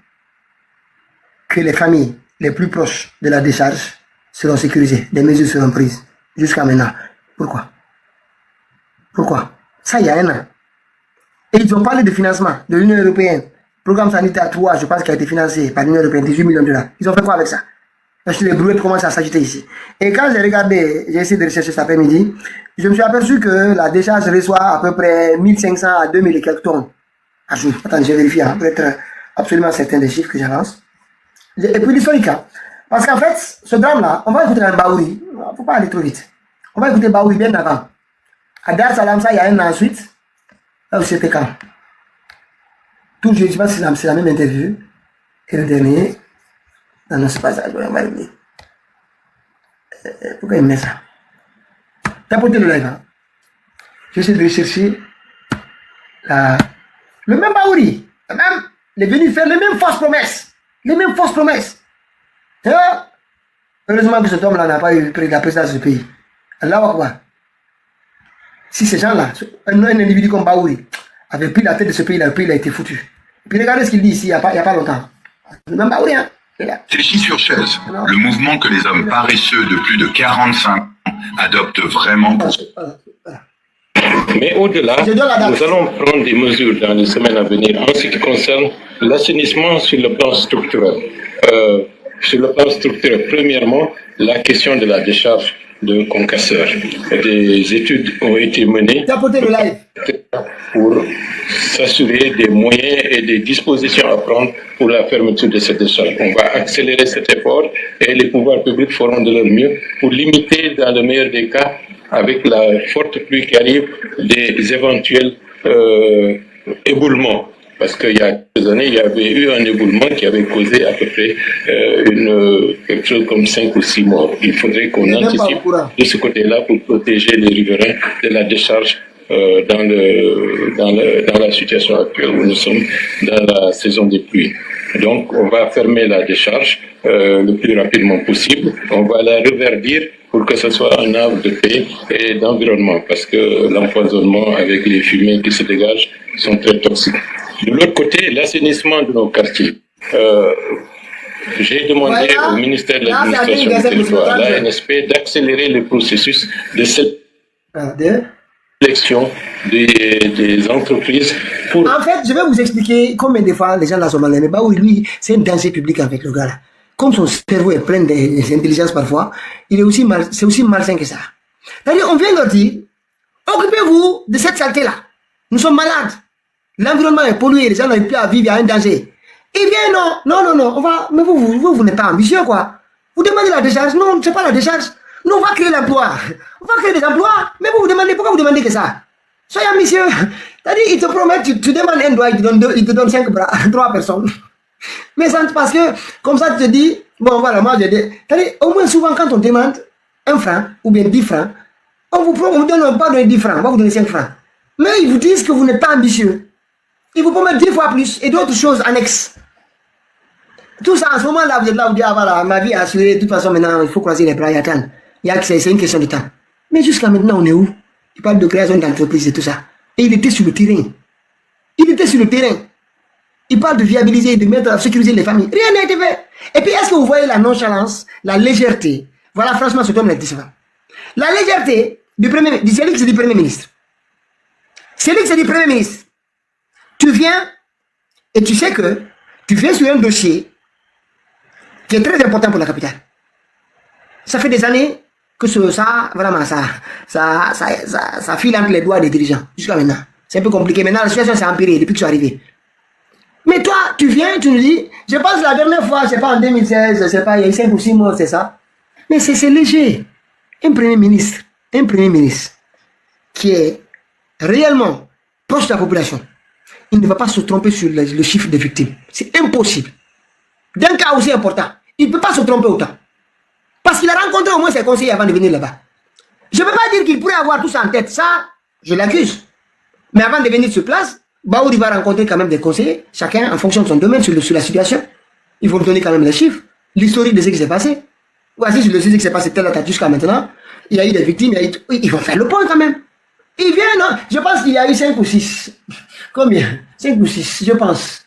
que les familles les plus proches de la décharge seront sécurisées, des mesures seront prises. Jusqu'à maintenant. Pourquoi? Pourquoi? Ça il y a un an. Et ils ont parlé de financement de l'Union européenne. Programme sanitaire 3, je pense, qui a été financé par l'Union européenne, 18 millions de dollars. Ils ont fait quoi avec ça? Parce que les brouettes commencent à s'agiter ici. Et quand j'ai regardé, j'ai essayé de rechercher cet après-midi, je me suis aperçu que la décharge reçoit à peu près 1500 à 2000 et quelques tonnes à jour. Attends, j'ai vérifié, hein, pour être absolument certain des chiffres que j'avance. Et puis l'historique, hein. Parce qu'en fait, ce drame-là, on va écouter un Baouri. Il ne faut pas aller trop vite. On va écouter Baouri bien avant. À Dar Salam, ça, il y a un an ensuite. Là où c'était quand? Tout, je ne sais pas si c'est la même interview. Et le dernier. Non, non, c'est pas ça. On va oublier. Pourquoi il met ça? Tapotez le live. Hein. J'essaie de rechercher le même Baouri. Il est venu faire les mêmes fausses promesses. Les mêmes fausses promesses. Hein? Heureusement que cet homme-là n'a pas eu la présidence du pays. Allah Akbar. Si ces gens-là, un individu comme Baouri, avait pris la tête de ce pays, le pays a été foutu. Et puis regardez ce qu'il dit ici, il n'y a pas longtemps. Même Baouri, hein. C'est chier sur chaise. Le mouvement que les hommes paresseux de plus de 45 ans adoptent vraiment pour... Mais au-delà, nous allons prendre des mesures dans les semaines à venir en ce qui concerne l'assainissement sur le plan structurel. Sur le plan structurel, premièrement, la question de la décharge de concasseurs. Des études ont été menées pour s'assurer des moyens et des dispositions à prendre pour la fermeture de cette décharge. On va accélérer cet effort et les pouvoirs publics feront de leur mieux pour limiter, dans le meilleur des cas, avec la forte pluie qui arrive, des éventuels éboulements. Parce qu'il y a quelques années, il y avait eu un éboulement qui avait causé à peu près quelque chose comme 5 ou 6 morts. Il faudrait qu'on anticipe de ce côté-là pour protéger les riverains de la décharge dans la situation actuelle où nous sommes dans la saison des pluies. Donc, on va fermer la décharge le plus rapidement possible. On va la reverdir pour que ce soit un havre de paix et d'environnement, parce que l'empoisonnement avec les fumées qui se dégagent sont très toxiques. De l'autre côté, l'assainissement de nos quartiers. J'ai demandé au ministère de l'Administration du territoire, à l'ANSP, d'accélérer le processus de sélection des entreprises. En fait, je vais vous expliquer combien de fois les gens là sont malins. Mais Baouri, lui, c'est un danger public avec le gars là. Comme son cerveau est plein d'intelligence parfois, c'est aussi malsain que ça. C'est-à-dire, on vient leur dire, occupez-vous de cette saleté-là. Nous sommes malades. L'environnement est pollué, les gens n'arrivent plus à vivre, il y a un danger. Eh bien, non, mais vous n'êtes pas ambitieux, quoi. Vous demandez la décharge, non, c'est pas la décharge. Nous, on va créer l'emploi. On va créer des emplois, mais pourquoi vous demandez que ça? Soyez ambitieux. C'est-à-dire, ils te promettent, tu demandes un doigt, ils te donnent 5 bras, 3 personnes. Mais ça, parce que, comme ça, tu te dis, bon, voilà, moi, c'est-à-dire, au moins, souvent, quand on demande 1 franc, ou bien 10 francs, on vous donne pas donner 10 francs, on va vous donner 5 francs. Mais ils vous disent que vous n'êtes pas ambitieux. Ils vous promettent 10 fois plus et d'autres choses annexes. Tout ça, en ce moment-là, vous êtes là, vous dites, ah voilà, ma vie est assurée, de toute façon, maintenant, il faut croiser les bras et attendre. C'est une question de temps. Mais jusqu'à maintenant, on est où? Il parle de création d'entreprise et tout ça. Et il était sur le terrain. Il parle de viabiliser, de mettre à sécuriser les familles. Rien n'a été fait. Et puis, est-ce que vous voyez la nonchalance, la légèreté? Voilà, franchement, ce homme est décevant. La légèreté du Premier ministre. C'est lui qui se dit Premier ministre. C'est lui qui se dit Premier ministre. Tu viens et tu sais que tu viens sur un dossier qui est très important pour la capitale. Ça fait des années que ça file entre les doigts des dirigeants. Jusqu'à maintenant. C'est un peu compliqué. Maintenant, la situation s'est empirée depuis que je suis arrivé. Mais toi, tu viens, tu nous dis, je pense la dernière fois, c'est pas en 2016, je sais pas, il y a eu 5 ou 6 mois, c'est ça. Mais c'est léger. Un premier ministre qui est réellement proche de la population, il ne va pas se tromper sur le chiffre des victimes. C'est impossible. D'un cas aussi important, il ne peut pas se tromper autant. Parce qu'il a rencontré au moins ses conseillers avant de venir là-bas. Je ne peux pas dire qu'il pourrait avoir tout ça en tête. Ça, je l'accuse. Mais avant de venir sur place, Baouri va rencontrer quand même des conseillers, chacun en fonction de son domaine, sur la situation. Il faut lui donner quand même les chiffres, l'historique de ce qui s'est passé. Voici sur le sujet qui s'est passé tel date jusqu'à maintenant. Il y a eu des victimes, ils vont faire le point quand même. Ils viennent, non? Je pense qu'il y a eu 5 ou 6. Combien? 5 ou 6, je pense.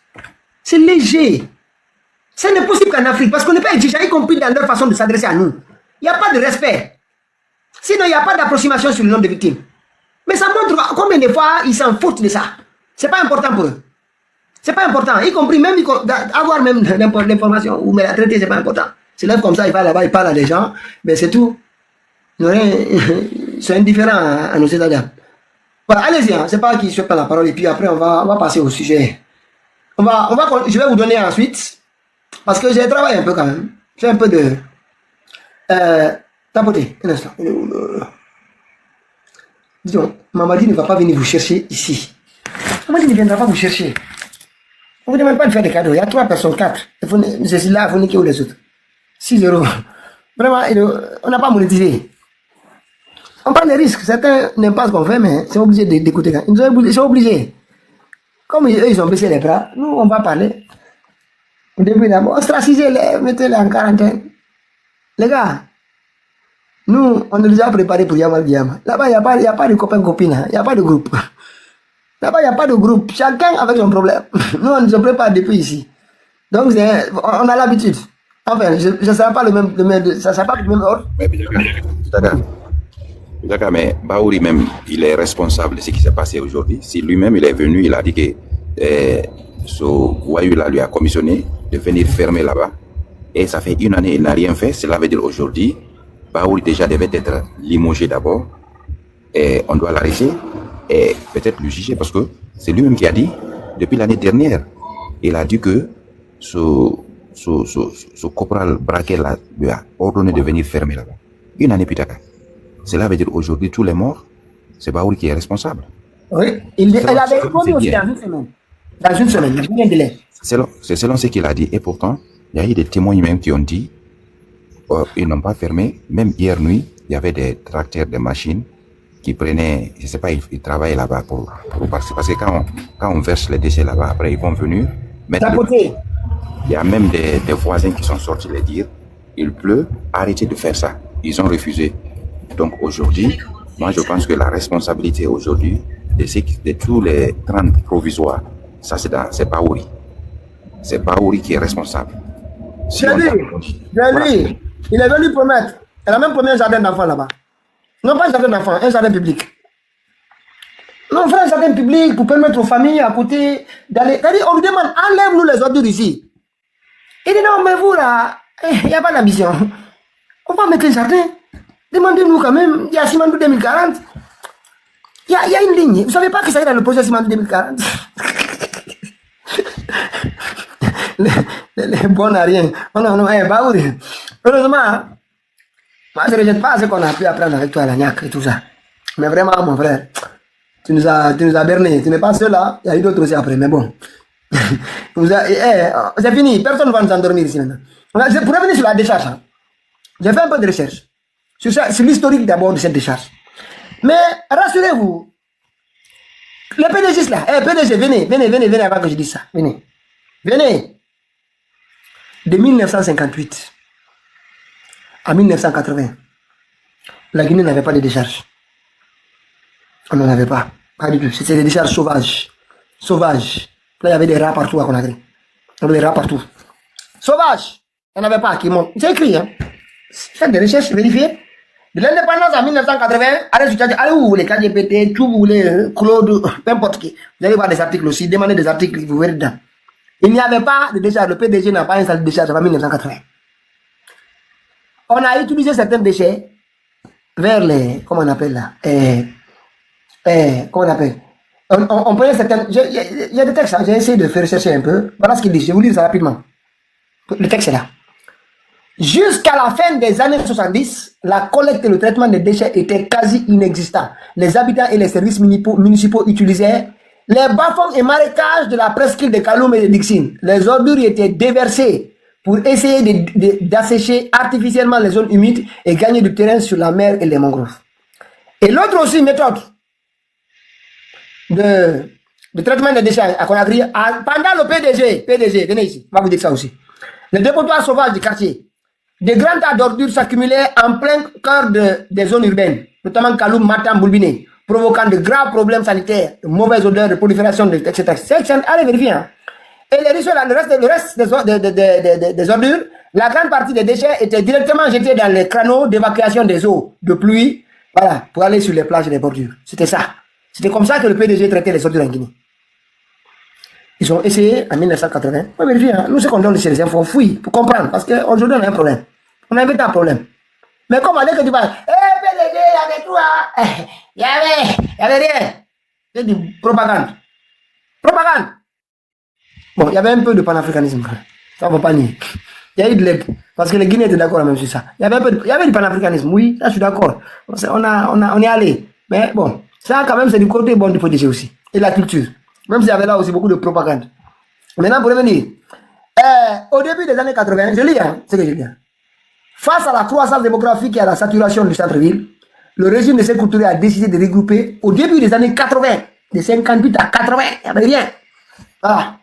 C'est léger. Ce n'est possible qu'en Afrique, parce qu'on n'est pas exigeant, y compris dans leur façon de s'adresser à nous. Il n'y a pas de respect. Sinon, il n'y a pas d'approximation sur le nombre de victimes. Mais ça montre combien de fois ils s'en foutent de ça. C'est pas important pour eux. C'est pas important. Y compris même avoir même l'information ou me la traiter, c'est pas important. C'est là comme ça, il va là-bas, il parle à des gens, mais c'est tout. C'est indifférent à nos états. Voilà, allez-y, hein. C'est pas qui se prend la parole et puis après on va passer au sujet. Je vais vous donner ensuite, parce que j'ai travaillé un peu quand même. J'ai un peu de tapoter. Un instant. Disons, Mamadi ne va pas venir vous chercher ici. Mamadi ne viendra pas vous chercher. On ne vous demande pas de faire des cadeaux. Il y a 3 personnes, 4. Je suis là, vous niquez où les autres. 6 €. Vraiment, on n'a pas monétisé. On prend des risques. Certains n'aiment pas ce qu'on fait, mais c'est obligé d'écouter. C'est obligé. Comme eux, ils ont baissé les bras, nous, on va parler. Au début, d'abord, ostracisez-les, mettez-les en quarantaine. Les gars, nous, on nous a préparés pour Yamal Diama. Là-bas, il n'y a pas de copains-copines, il n'y a pas de groupe. Là-bas, il n'y a pas de groupe. Chacun avec son problème. Nous, on se prépare depuis ici. Donc, on a l'habitude. Enfin, je ne serai pas le même, ça ne sera pas le même ordre. D'accord, mais Baouri même, il est responsable de ce qui s'est passé aujourd'hui. Si lui-même, il est venu, il a dit que ce voyou-là lui a commissionné de venir fermer là-bas. Et ça fait 1 année, il n'a rien fait. Cela veut dire aujourd'hui, Baouri déjà devait être limogé d'abord. Et on doit l'arrêter et peut-être le juger parce que c'est lui-même qui a dit, depuis l'année dernière, il a dit que ce corporal braquet là lui a ordonné de venir fermer là-bas. 1 année plus tard. Cela veut dire aujourd'hui, tous les morts, c'est Baouri qui est responsable. Oui, il avait répondu aussi dans 1 semaine. Dans 1 semaine, il y a combien de délai? C'est selon ce qu'il a dit. Et pourtant, il y a eu des témoins même qui ont dit ils n'ont pas fermé. Même hier nuit, il y avait des tracteurs, des machines qui prenaient, je ne sais pas, ils travaillaient là-bas pour parce que quand on verse les déchets là-bas, après ils vont venir mettre il y a même des voisins qui sont sortis les dire, il pleut, arrêtez de faire ça. Ils ont refusé. Donc aujourd'hui, moi je pense que la responsabilité aujourd'hui de tous les 30 provisoires, ça c'est Baouri. C'est Baouri qui est responsable. J'ai lui, il est venu promettre. Elle a même promis un jardin d'enfants là-bas. Non pas un jardin d'enfants, un jardin public. Non, on fait un jardin public pour permettre aux familles à côté d'aller. On lui demande, enlève-nous les ordures ici. Il dit non, mais vous là, il n'y a pas d'ambition. On va mettre un jardin. Demandez-nous quand même, il y a Simandou 2040. Il y a une ligne. Vous ne savez pas que ça est dans le projet Simandou 2040. les bons à rien. Non, Baouri. Heureusement, moi je ne rejette pas ce qu'on a pu apprendre avec toi, Lagnac et tout ça. Mais vraiment, mon frère, tu nous as berné. Tu n'es pas seul là. Il y a eu d'autres aussi après, mais bon. C'est fini. Personne ne va nous endormir ici maintenant. Pour revenir sur la décharge, hein. J'ai fait un peu de recherche sur l'historique d'abord de cette décharge. Mais rassurez-vous, les PDG là, PDG, venez avant que je dise ça. Venez. De 1958 à 1980, la Guinée n'avait pas de décharge. On n'en avait pas. Pas du tout. C'était des décharges sauvages. Là, il y avait des rats partout à Conakry. Il y avait des rats partout. Sauvages. Il n'y en avait pas qui montent. C'est écrit, hein. Faites des recherches, vérifiez. De l'indépendance en 1980, allez où vous voulez, KDPT, tout vous voulez, Claude, peu importe qui. Vous allez voir des articles aussi, demandez des articles, vous verrez dedans. Il n'y avait pas de décharge, le PDG n'a pas installé de décharge avant 1980. On a utilisé certains déchets vers les, comment on appelle là, comment on appelle, on prenait certains, il y a des textes, hein, j'ai essayé de faire rechercher un peu, voilà ce qu'il dit, je vais vous lire ça rapidement. Le texte est là. Jusqu'à la fin des années 70, la collecte et le traitement des déchets étaient quasi inexistants. Les habitants et les services municipaux utilisaient les bas-fonds et marécages de la presqu'île de Kaloum et de Dixine. Les ordures étaient déversées pour essayer d'assécher artificiellement les zones humides et gagner du terrain sur la mer et les mangroves. Et l'autre aussi méthode de traitement des déchets à Conakry, pendant le PDG, venez ici, on va vous dire ça aussi. Le dépotoir sauvage du quartier. Des grands tas d'ordures s'accumulaient en plein cœur des zones urbaines, notamment Kaloum, Matam, Boulbiné, provoquant de graves problèmes sanitaires, de mauvaises odeurs, de prolifération, etc. Allez vérifier. Hein. Et le reste des ordures, la grande partie des déchets étaient directement jetés dans les canaux d'évacuation des eaux de pluie, voilà, pour aller sur les plages et les bordures. C'était ça. C'était comme ça que le PDG traitait les ordures en Guinée. Ils ont essayé en 1980. On va vérifier. Hein. Nous, ce qu'on donne chez les infos, fouille, pour comprendre. Parce qu'aujourd'hui, on a un problème. On a un problème. Mais comme dès que tu parles, PDG, il y avait tout, il y avait rien. C'est du propagande. Propagande. Bon, il y avait un peu de panafricanisme. Ça, on ne va pas nier. Il y a eu de l'aide. Parce que les Guinéens étaient d'accord même sur ça. Il y avait du panafricanisme, oui, ça, je suis d'accord. On est allé. Mais bon, ça, quand même, c'est du côté bon du PDG aussi. Et la culture. Même s'il y avait là aussi beaucoup de propagande. Maintenant, pour revenir, au début des années 80, je lis, hein, ce que je lis. Face à la croissance démographique et à la saturation du centre-ville, le régime de Sékou Touré a décidé de regrouper, au début des années 80, de 58 à 80, il n'y avait rien. Voilà.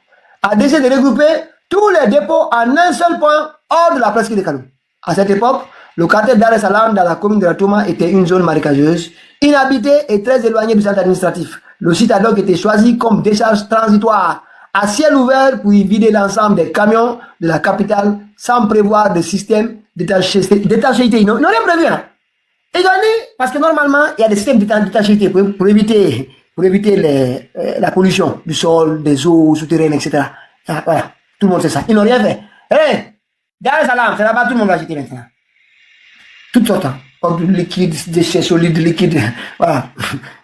A décidé de regrouper tous les dépôts en un seul point hors de la presqu'île de Kaloum. À cette époque, le quartier Dar es Salaam dans la commune de la Touma était une zone marécageuse, inhabitée et très éloignée du centre administratif. Le site a donc été choisi comme décharge transitoire à ciel ouvert pour y vider l'ensemble des camions de la capitale sans prévoir de système d'étanchéité. Ils n'ont rien prévu. Hein. Ils ont dit, parce que normalement, il y a des systèmes d'étanchéité pour éviter la pollution du sol, des eaux souterraines, etc. Ah, voilà, tout le monde sait ça. Ils n'ont rien fait. Hey, Dar es Salaam, c'est là-bas, tout le monde va jeter maintenant. Toutes sortes, hein. Liquide, déchets solides, liquides. Voilà,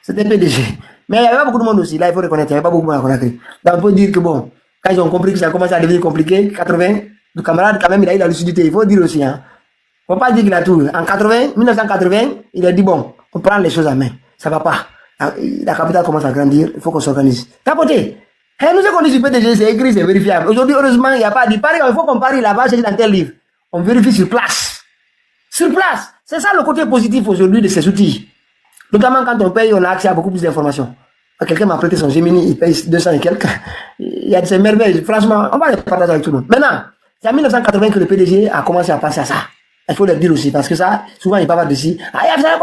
c'était PDG. Mais il y avait pas beaucoup de monde aussi, là il faut reconnaître, il n'y avait pas beaucoup de monde à Conakry. Donc on peut dire que bon, quand ils ont compris que ça a commencé à devenir compliqué, 80, le camarade quand même il a eu la lucidité, il faut dire aussi. Hein. Il ne faut pas dire qu'il a tout. En 1980, il a dit bon, on prend les choses en main, ça ne va pas. La capitale commence à grandir, il faut qu'on s'organise. Tapoter. Nous ce qu'on dit sur PDG, c'est écrit, c'est vérifiable. Aujourd'hui, heureusement, il n'y a pas dit Paris, il faut qu'on parie là-bas, c'est dans tel livre. On vérifie sur place. Sur place. C'est ça le côté positif aujourd'hui de ces outils. Notamment quand on paye, on a accès à beaucoup plus d'informations. Quelqu'un m'a prêté son Gemini, il paye 200 et quelques. Il y a de ces merveilles. Franchement, on va les partager avec tout le monde. Maintenant, c'est en 1980 que le PDG a commencé à penser à ça. Il faut le dire aussi, parce que ça, souvent, il parle dessus. Ah, il y a ça,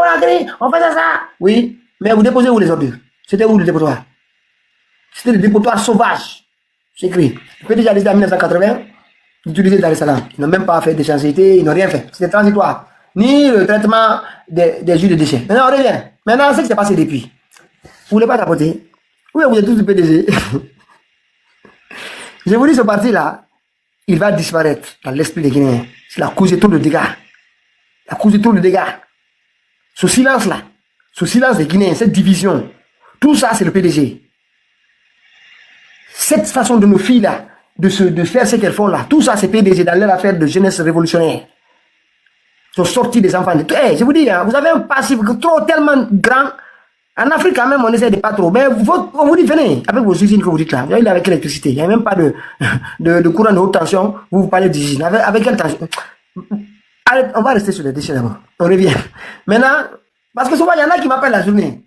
on fait ça. Oui, mais vous déposez où les ordures? C'était où le dépotoir? C'était le dépotoir sauvage. C'est écrit. Le PDG a décidé en 1980 d'utiliser Dar es Salaam. Ils n'ont même pas fait d'échangeité, ils n'ont rien fait. C'était transitoire. Ni le traitement des jus de déchets. Maintenant, on revient. Maintenant, ce qui s'est passé depuis. Vous ne voulez pas tapoter? Oui, vous êtes tous du PDG. Je vous dis, ce parti-là, il va disparaître dans l'esprit des Guinéens. C'est la cause de tout le dégât. La cause de tout le dégât. Ce silence-là, ce silence des Guinéens, cette division, tout ça, c'est le PDG. Cette façon de nos filles-là, de faire ce qu'elles font là, tout ça, c'est PDG dans leur affaire de jeunesse révolutionnaire. Ils sont sortis des enfants. Hey, je vous dis, hein, vous avez un passif tellement grand. En Afrique, quand même, on essaie de pas trop. Mais on vous dit, venez, avec vos usines que vous dites là. Vous voyez, avec l'électricité. Il n'y a même pas de courant de haute tension. Vous parlez d'usine. Avec quelle tension? Allez, on va rester sur les déchets d'abord. On revient. Maintenant, parce que souvent, il y en a qui m'appellent la journée.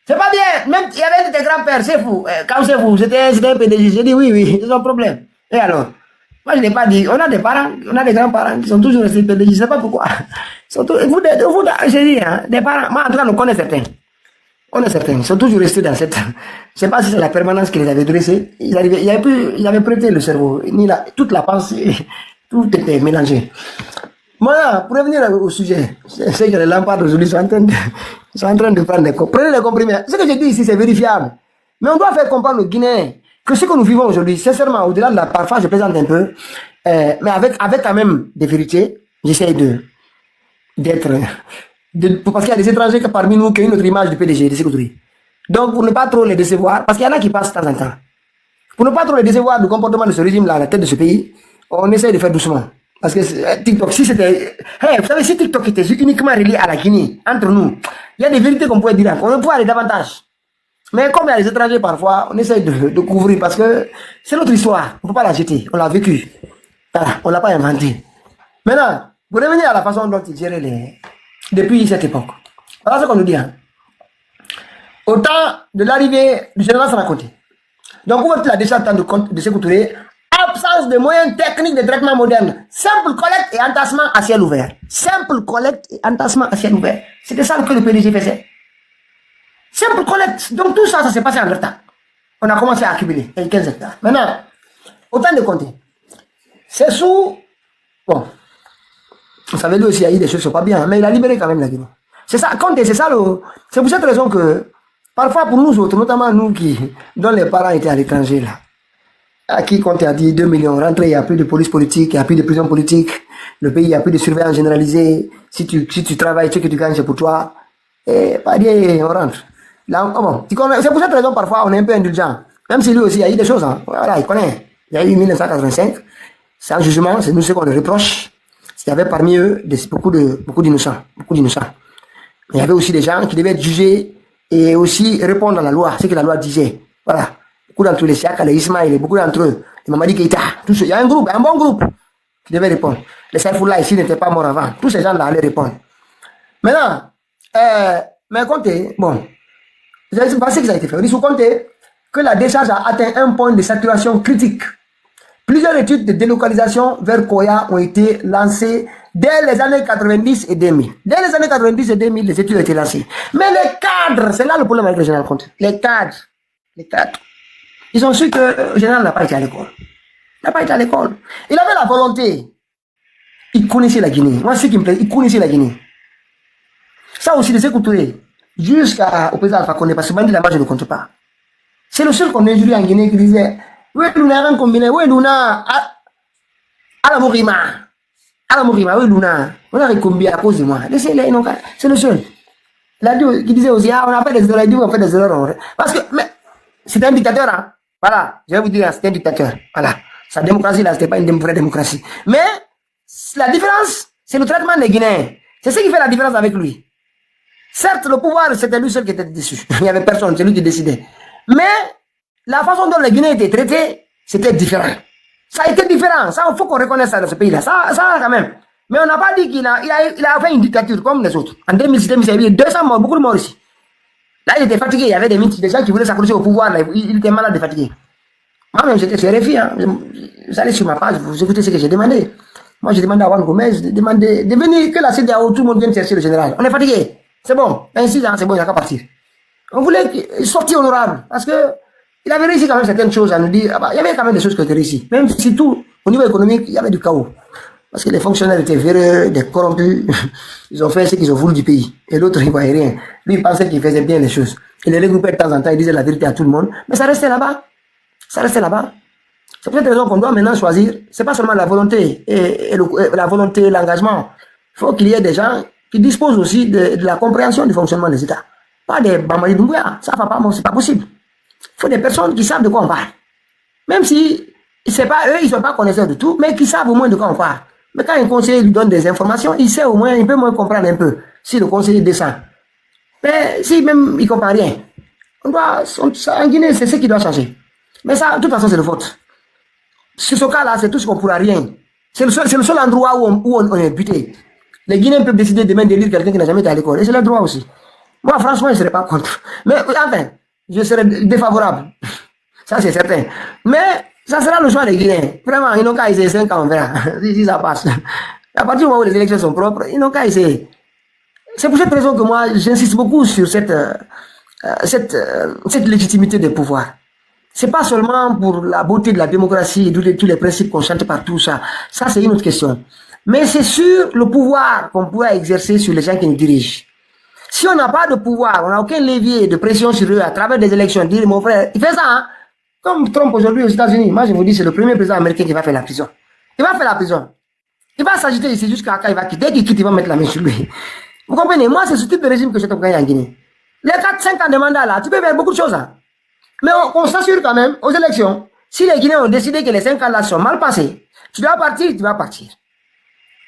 C'est pas bien. Même, il y avait un de tes grands-pères, c'est fou. Quand c'est fou, c'était un PDG. J'ai dit oui, c'est son problème. Et alors? Moi, je n'ai pas dit. On a des parents, on a des grands-parents qui sont toujours restés PDG. Je ne sais pas pourquoi. Vous, j'ai dit, hein, des parents. Moi, en tout cas, on connaît certains. On est certains. Ils sont toujours restés dans cette. Je ne sais pas si c'est la permanence qui les avait dressés. Ils avaient prêté le cerveau. Toute la pensée, tout était mélangé. Voilà, pour revenir au sujet, c'est que les lampades aujourd'hui sont en train de prendre des comprimés. Prenez les comprimés. Ce que je dis ici, c'est vérifiable. Mais on doit faire comprendre aux Guinéens que ce que nous vivons aujourd'hui, sincèrement, au-delà de la parfois, je plaisante un peu, mais avec quand même des vérités, j'essaie d'être. Parce qu'il y a des étrangers parmi nous qui ont une autre image du PDG, de Sékou Touré. Donc, pour ne pas trop les décevoir, parce qu'il y en a qui passent de temps en temps, pour ne pas trop les décevoir du comportement de ce régime-là à la tête de ce pays, on essaie de faire doucement. Parce que TikTok, si c'était... Hey, vous savez, si TikTok était uniquement relié à la Guinée, entre nous, il y a des vérités qu'on pourrait dire, on pourrait aller davantage. Mais comme il y a les étrangers parfois, on essaie de couvrir parce que c'est notre histoire. On ne peut pas la jeter. On l'a vécu. Voilà, on ne l'a pas inventé. Maintenant, vous revenez à la façon dont ils géraient depuis cette époque. Voilà ce qu'on nous dit. Hein. Au temps de l'arrivée du général Sanakonté. Donc, où est-il a déjà tant de Sékou Touré? Absence de moyens techniques de traitement moderne. Simple collecte et entassement à ciel ouvert. Simple collecte et entassement à ciel ouvert. C'était ça que le PDG faisait. Simple collecte. Donc tout ça, ça s'est passé en leur temps. On a commencé à accumuler 15 hectares. Maintenant, autant de compter. C'est sous... Bon. Vous savez, lui aussi, il y a eu des choses qui ne sont pas bien, mais il a libéré quand même la Guinée. C'est ça, Conté, c'est ça le... C'est pour cette raison que, parfois pour nous autres, notamment nous dont les parents étaient à l'étranger, là, à qui Conté a dit 2 millions rentrés, il n'y a plus de police politique, il n'y a plus de prison politique, le pays, il n'y a plus de surveillance généralisée, si tu travailles, ce que tu gagnes, c'est pour toi, et pas dire, on rentre. Là, bon, c'est pour cette raison, parfois, on est un peu indulgent. Même si lui aussi, il y a eu des choses, hein. Voilà, il connaît. Il y a eu 1985, c'est un jugement, c'est nous ce qu'on le reproche. Il y avait parmi eux beaucoup d'innocents. Mais il y avait aussi des gens qui devaient être jugés et aussi répondre à la loi, ce que la loi disait. Voilà. Beaucoup d'entre eux, les Siaka, les Ismaël, beaucoup d'entre eux, les Mamadi Keïta, tous ceux. Il y a un groupe, un bon groupe qui devait répondre. Les Saïfoula ici n'étaient pas morts avant. Tous ces gens-là allaient répondre. Maintenant, mais comptez, bon, vous avez pensé que ça a été fait. Il faut compter que la décharge a atteint un point de saturation critique. Plusieurs études de délocalisation vers Koya ont été lancées dès les années 90 et 2000. Dès les années 90 et 2000, les études ont été lancées. Mais les cadres, c'est là le problème avec le général Conté. Les cadres, ils ont su que le général n'a pas été à l'école. Il n'a pas été à l'école. Il avait la volonté. Il connaissait la Guinée. Moi, ce qui me plaît, il connaissait la Guinée. Ça aussi, les Sékou Touré, jusqu'au président Alpha Condé, parce que Bandi là-bas, je ne compte pas. C'est le seul qu'on a injurié en Guinée qui disait oui, Luna, un combiné, oui, Luna, à la Mourima, oui, Luna, on a récombé à cause de moi. Laissez-les, non, c'est le seul. Il a dit, qui disait aussi, on a fait des erreurs, il dit, on fait des erreurs. Parce que, mais, c'est un dictateur, hein. Voilà, je vais vous dire, c'est un dictateur. Voilà. Sa démocratie, là, c'était pas une vraie démocratie. Mais, la différence, c'est le traitement des Guinéens. C'est ce qui fait la différence avec lui. Certes, le pouvoir, c'était lui seul qui était dessus. Il n'y avait personne, c'est lui qui décidait. Mais, la façon dont les Guinéens étaient traités, c'était différent. Ça a été différent. Ça, il faut qu'on reconnaisse ça dans ce pays-là. Ça, quand même. Mais on n'a pas dit qu'il a fait une dictature comme les autres. En 2006, il y avait 200 morts, beaucoup de morts ici. Là, il était fatigué. Il y avait des gens qui voulaient s'accrocher au pouvoir. Là. Il était malade et fatigué. Moi-même, j'étais sur RFI. Hein. Vous allez sur ma page, vous écoutez ce que j'ai demandé. Moi, j'ai demandé à Juan Gomez de venir que la CEDEAO, tout le monde vienne chercher le général. On est fatigué. C'est bon. 26 ans, c'est bon, il n'y a qu'à partir. On voulait sortir honorable. Parce que il avait réussi quand même certaines choses à nous dire. Ah bah, il y avait quand même des choses qui ont été réussies. Même si tout, au niveau économique, il y avait du chaos. Parce que les fonctionnaires étaient véreux, des corrompus. Ils ont fait ce qu'ils ont voulu du pays. Et l'autre, il ne voyait rien. Lui, il pensait qu'il faisait bien les choses. Il les regroupait de temps en temps, il disait la vérité à tout le monde. Mais ça restait là-bas. Ça restait là-bas. C'est pour cette raison qu'on doit maintenant choisir. C'est pas seulement la volonté et la volonté, l'engagement. Il faut qu'il y ait des gens qui disposent aussi de la compréhension du fonctionnement des États. Pas des Bamadi Doumbouya. Ça va pas, c'est pas possible. Il faut des personnes qui savent de quoi on parle. Même si c'est pas eux, ils ne sont pas connaisseurs de tout, mais qui savent au moins de quoi on parle. Mais quand un conseiller lui donne des informations, il sait au moins, il peut moins comprendre un peu si le conseiller descend. Mais si même il ne comprend rien, en Guinée, c'est ce qui doit changer. Mais ça, de toute façon, c'est le vote. Sur ce cas-là, c'est tout ce qu'on ne pourra rien. C'est le seul endroit où on est buté. Les Guinéens peuvent décider demain d'élire quelqu'un qui n'a jamais été à l'école. Et c'est leur droit aussi. Moi, franchement, je ne serais pas contre. Mais enfin, je serais défavorable. Ça, c'est certain. Mais ça sera le choix des Guinéens. Vraiment, ils n'ont qu'à essayer 5 ans, on verra. Si ça passe. À partir du moment où les élections sont propres, ils n'ont qu'à essayer. C'est pour cette raison que moi, j'insiste beaucoup sur cette légitimité des pouvoirs. C'est pas seulement pour la beauté de la démocratie et tous les principes qu'on chante partout, ça. Ça, c'est une autre question. Mais c'est sur le pouvoir qu'on pourra exercer sur les gens qui nous dirigent. Si on n'a pas de pouvoir, on n'a aucun levier de pression sur eux à travers des élections, dire mon frère, il fait ça, hein? Comme Trump aujourd'hui aux États-Unis. Moi, je vous dis, c'est le premier président américain qui va faire la prison. Il va faire la prison. Il va s'agiter ici jusqu'à quand il va quitter. Dès qu'il quitte, il va mettre la main sur lui. Vous comprenez? Moi, c'est ce type de régime que j'ai gagné en Guinée. Les 4-5 ans de mandat là, tu peux faire beaucoup de choses. Hein? Mais on s'assure quand même aux élections. Si les Guinéens ont décidé que les 5 ans là sont mal passés, tu dois partir, tu vas partir.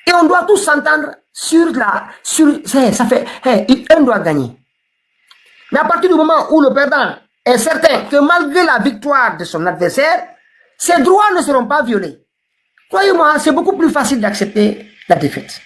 Et on doit tous s'entendre ça fait, un doit gagner. Mais à partir du moment où le perdant est certain que malgré la victoire de son adversaire, ses droits ne seront pas violés. Croyez-moi, c'est beaucoup plus facile d'accepter la défaite.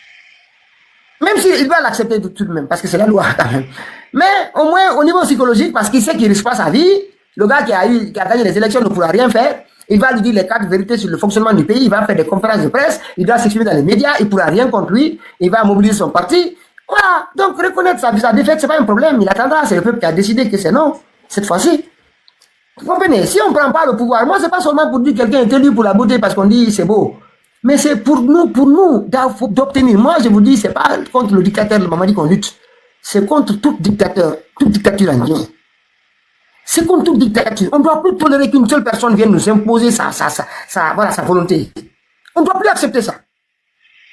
Même s'il va l'accepter tout de même, parce que c'est la loi quand même. Mais au moins au niveau psychologique, parce qu'il sait qu'il ne risque pas sa vie, le gars qui a gagné les élections ne pourra rien faire. Il va lui dire les 4 vérités sur le fonctionnement du pays, il va faire des conférences de presse, il doit s'exprimer dans les médias, il ne pourra rien contre lui, il va mobiliser son parti. Voilà, donc reconnaître sa défaite, ce n'est pas un problème, il attendra, c'est le peuple qui a décidé que c'est non, cette fois-ci. Vous comprenez, si on ne prend pas le pouvoir, moi, ce n'est pas seulement pour dire que quelqu'un est élu pour la beauté parce qu'on dit c'est beau, mais c'est pour nous d'obtenir. Moi, je vous dis, ce n'est pas contre le dictateur de Mamadi qu'on lutte, c'est contre tout dictature en Guinée. C'est contre toute dictature. On ne doit plus tolérer qu'une seule personne vienne nous imposer sa volonté. On ne doit plus accepter ça.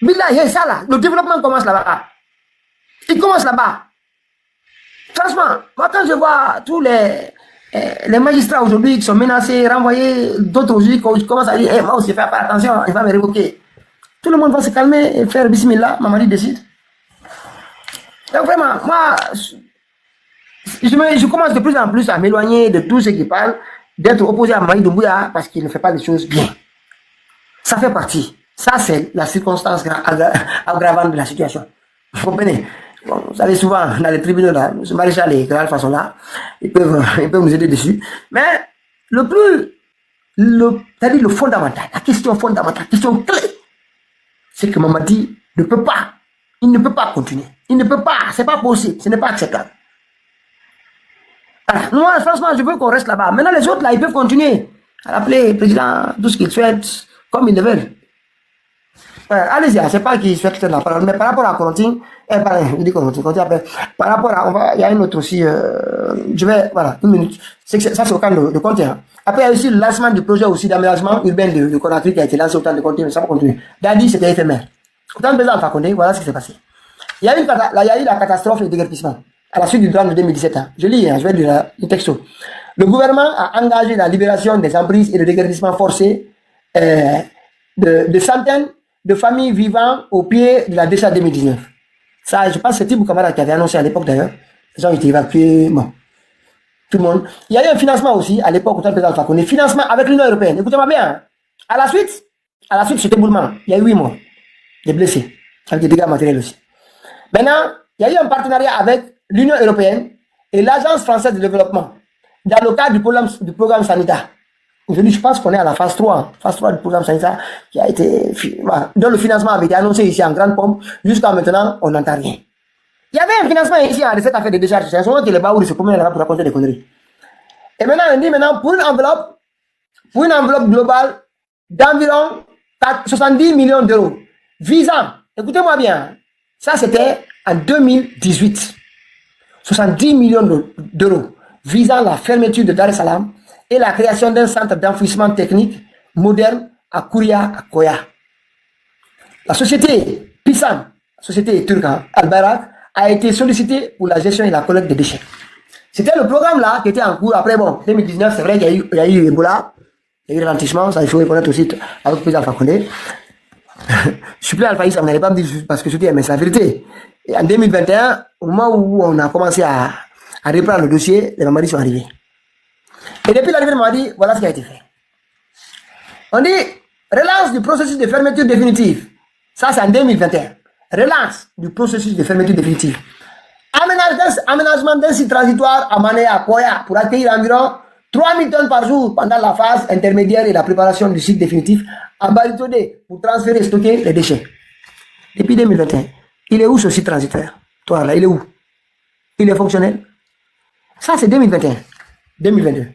Billah, ça là, le développement commence là-bas. Il commence là-bas. Franchement, moi quand je vois tous les magistrats aujourd'hui qui sont menacés, renvoyés, d'autres aujourd'hui qui commencent à dire hey, moi aussi, fais pas attention, il va me révoquer. Tout le monde va se calmer et faire bismillah, Mamadi décide. Donc vraiment, moi, je commence de plus en plus à m'éloigner de tous ceux qui parlent d'être opposé à Mamadi Doumbouya parce qu'il ne fait pas les choses bien. Ça fait partie. Ça, c'est la circonstance aggravante de la situation. Vous comprenez? Bon, vous savez, souvent, dans les tribunaux, là, ce maréchal et de façon là, ils peuvent nous aider dessus. Mais c'est-à-dire le fondamental, la question fondamentale, la question clé, c'est que Mamadi ne peut pas, il ne peut pas continuer. Il ne peut pas, c'est pas possible, ce n'est pas acceptable. Alors, moi, franchement, je veux qu'on reste là-bas. Maintenant, les autres, là, ils peuvent continuer à l'appeler président, tout ce qu'ils souhaitent, comme ils le veulent. Allez-y, c'est pas qu'ils souhaitent la parole, mais par rapport à Corontine, par rapport à, il y a une autre aussi, je vais, voilà, une minute. Ça, c'est au cas de Conté. Hein. Après, il y a aussi le lancement du projet aussi d'aménagement urbain de Conakry qui a été lancé au temps de Conté, mais ça va continuer. Dadi, c'était éphémère. Au temps de président Alpha Condé, voilà ce qui s'est passé. Il y a eu la catastrophe et le déguerpissement. À la suite du drame de 2017. Hein. Je lis, hein, je vais lire le texto. Le gouvernement a engagé la libération des emprises et le déguerpissement forcé de centaines de familles vivant au pied de la décharge 2019. Ça, je pense que c'est Tibou Kamara qui avait annoncé à l'époque d'ailleurs. Les gens étaient évacués, bon, tout le monde. Il y a eu un financement aussi, à l'époque, au temps de président Alpha Condé, financement avec l'Union européenne. Écoutez-moi bien. Hein. À la suite, c'était Boulman. Il y a eu 8 morts, des blessés, avec des dégâts matériels aussi. Maintenant, il y a eu un partenariat avec l'Union européenne et l'Agence française de développement dans le cadre du programme sanitaire. Aujourd'hui, je pense qu'on est à la phase 3 du programme sanitaire qui a été, dont le financement avait été annoncé ici en grande pompe. Jusqu'à maintenant, on n'entend rien. Il y avait un financement ici en cette affaire de décharge. C'est un moment que les baours se promènent là-bas pour raconter des conneries. Et maintenant, on dit pour une enveloppe globale d'environ 70 millions d'euros visant, écoutez-moi bien, ça c'était en 2018. 70 millions d'euros visant la fermeture de Dar es Salaam et la création d'un centre d'enfouissement technique moderne à Kouria, à Koya. La société Pissam, la société turque Al-Bayrak, a été sollicitée pour la gestion et la collecte des déchets. C'était le programme là qui était en cours. Après, bon, 2019, c'est vrai qu'il y a eu Ebola, il y a eu ralentissement, ça il faut reconnaître aussi avec le président Alpha Condé. Je suis plus Alpha Issa, on n'allait pas me dire parce que je dis, mais c'est la vérité. Et en 2021, au moment où on a commencé à reprendre le dossier, les Mamadis sont arrivés. Et depuis l'arrivée de Mamadi, voilà ce qui a été fait. On dit relance du processus de fermeture définitive. Ça, c'est en 2021. Relance du processus de fermeture définitive. Aménagement d'un site transitoire à Mané, à Koya, pour accueillir environ 3000 tonnes par jour pendant la phase intermédiaire et la préparation du site définitif à Baritodé pour transférer et stocker les déchets. Depuis 2021, il est où ce site transitoire? Toi, là, il est où? Il est fonctionnel? Ça, c'est 2021, 2022,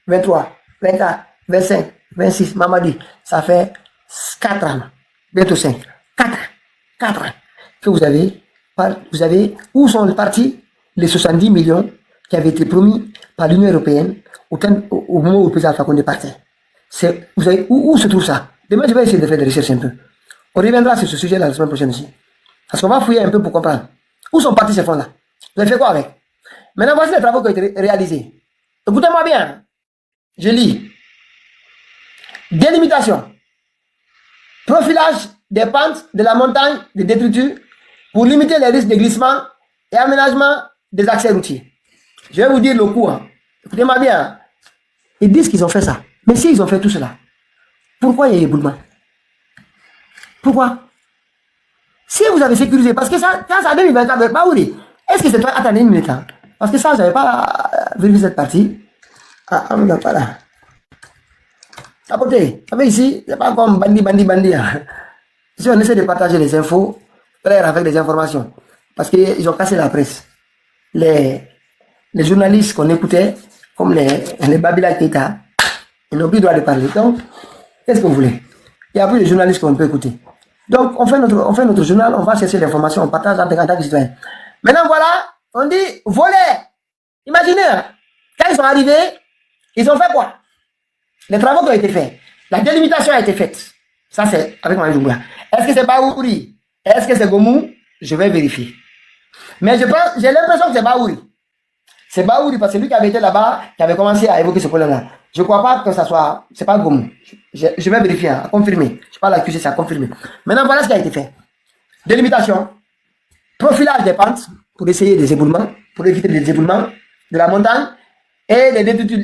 23, 24, 25, 26, Mamadi. Ça fait 4 ans, bientôt 5. 4 ans que vous avez, où sont partis les 70 millions qui avaient été promis par l'Union européenne au moment où le président Alpha Condé partait. Vous savez, où se trouve ça? Demain, je vais essayer de faire des recherches un peu. On reviendra sur ce sujet-là la semaine prochaine aussi. Parce qu'on va fouiller un peu pour comprendre. Où sont partis ces fonds-là? Vous avez fait quoi avec? Maintenant, voici les travaux qui ont été réalisés. Écoutez-moi bien. Je lis. Délimitation. Profilage des pentes de la montagne de détritus pour limiter les risques de glissement et aménagement des accès routiers. Je vais vous dire le coup. Hein. Écoutez-moi bien. Ils disent qu'ils ont fait ça. Mais s'ils ont fait tout cela, pourquoi il y a éboulement? Pourquoi? Si vous avez sécurisé, parce que ça, quand ça 2024, Baouri, est-ce que c'est toi? Attendez une minute. Hein. Parce que ça, je n'avais pas vérifié cette partie. Ah, on n'a pas là. À côté, vous savez ici, c'est pas comme bandit. Hein. Si on essaie de partager les infos, clair avec les informations, parce qu'ils ont cassé la presse. Les journalistes qu'on écoutait, comme les Babila Keita, ils n'ont plus le droit de parler. Donc, qu'est-ce que vous voulez? Il n'y a plus de journalistes qu'on peut écouter. Donc, on fait notre journal, on va chercher l'information, on partage en tant que citoyen. Maintenant, voilà, on dit voler. Imaginez, quand ils sont arrivés, ils ont fait quoi? Les travaux qui ont été faits, la délimitation a été faite. Ça, c'est avec Mamadou Doumbouya. Est-ce que c'est Baouri? Est-ce que c'est Gomou? Je vais vérifier. Mais j'ai l'impression que c'est Baouri. C'est Baouri parce que lui qui avait été là-bas, qui avait commencé à évoquer ce problème-là. Je ne crois pas que ça soit. C'est pas Gomou. Je vais vérifier, à confirmer. Je ne pas l'accuser, c'est à confirmer. Maintenant, voilà ce qui a été fait. Délimitation, profilage des pentes pour essayer des éboulements, pour éviter les éboulements de la montagne et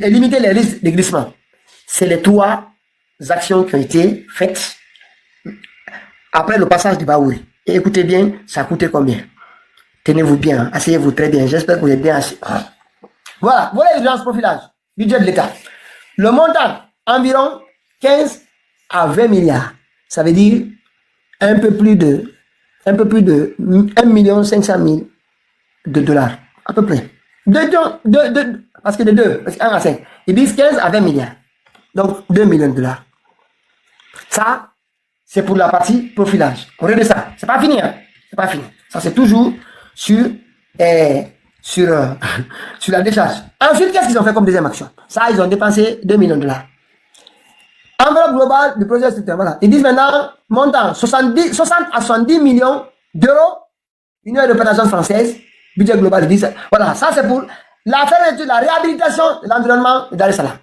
limiter les risques de glissement. C'est les trois actions qui ont été faites après le passage du Baouri. Et écoutez bien, ça a coûté combien? Tenez-vous bien, asseyez-vous très bien. J'espère que vous êtes bien assis. Voilà, voilà l'urgence profilage, budget de l'État. Le montant, environ 15 à 20 milliards. Ça veut dire un peu plus de 1 500 000 de dollars. À peu près. Parce que de 2, parce que 1 à 5. Ils disent 15 à 20 milliards. Donc 2 millions de dollars. Ça, c'est pour la partie profilage. On regarde ça. C'est pas fini. Hein? C'est pas fini. Ça, c'est toujours sur la décharge. Ensuite, qu'est-ce qu'ils ont fait comme deuxième action? Ça, ils ont dépensé 2 millions de dollars. Enveloppe globale du projet structurel. Voilà. Ils disent maintenant, montant 60 à 70 millions d'euros, Union européenne française, budget global, ils disent, voilà, ça c'est pour la fermeture, la réhabilitation de l'environnement de Dar es Salaam.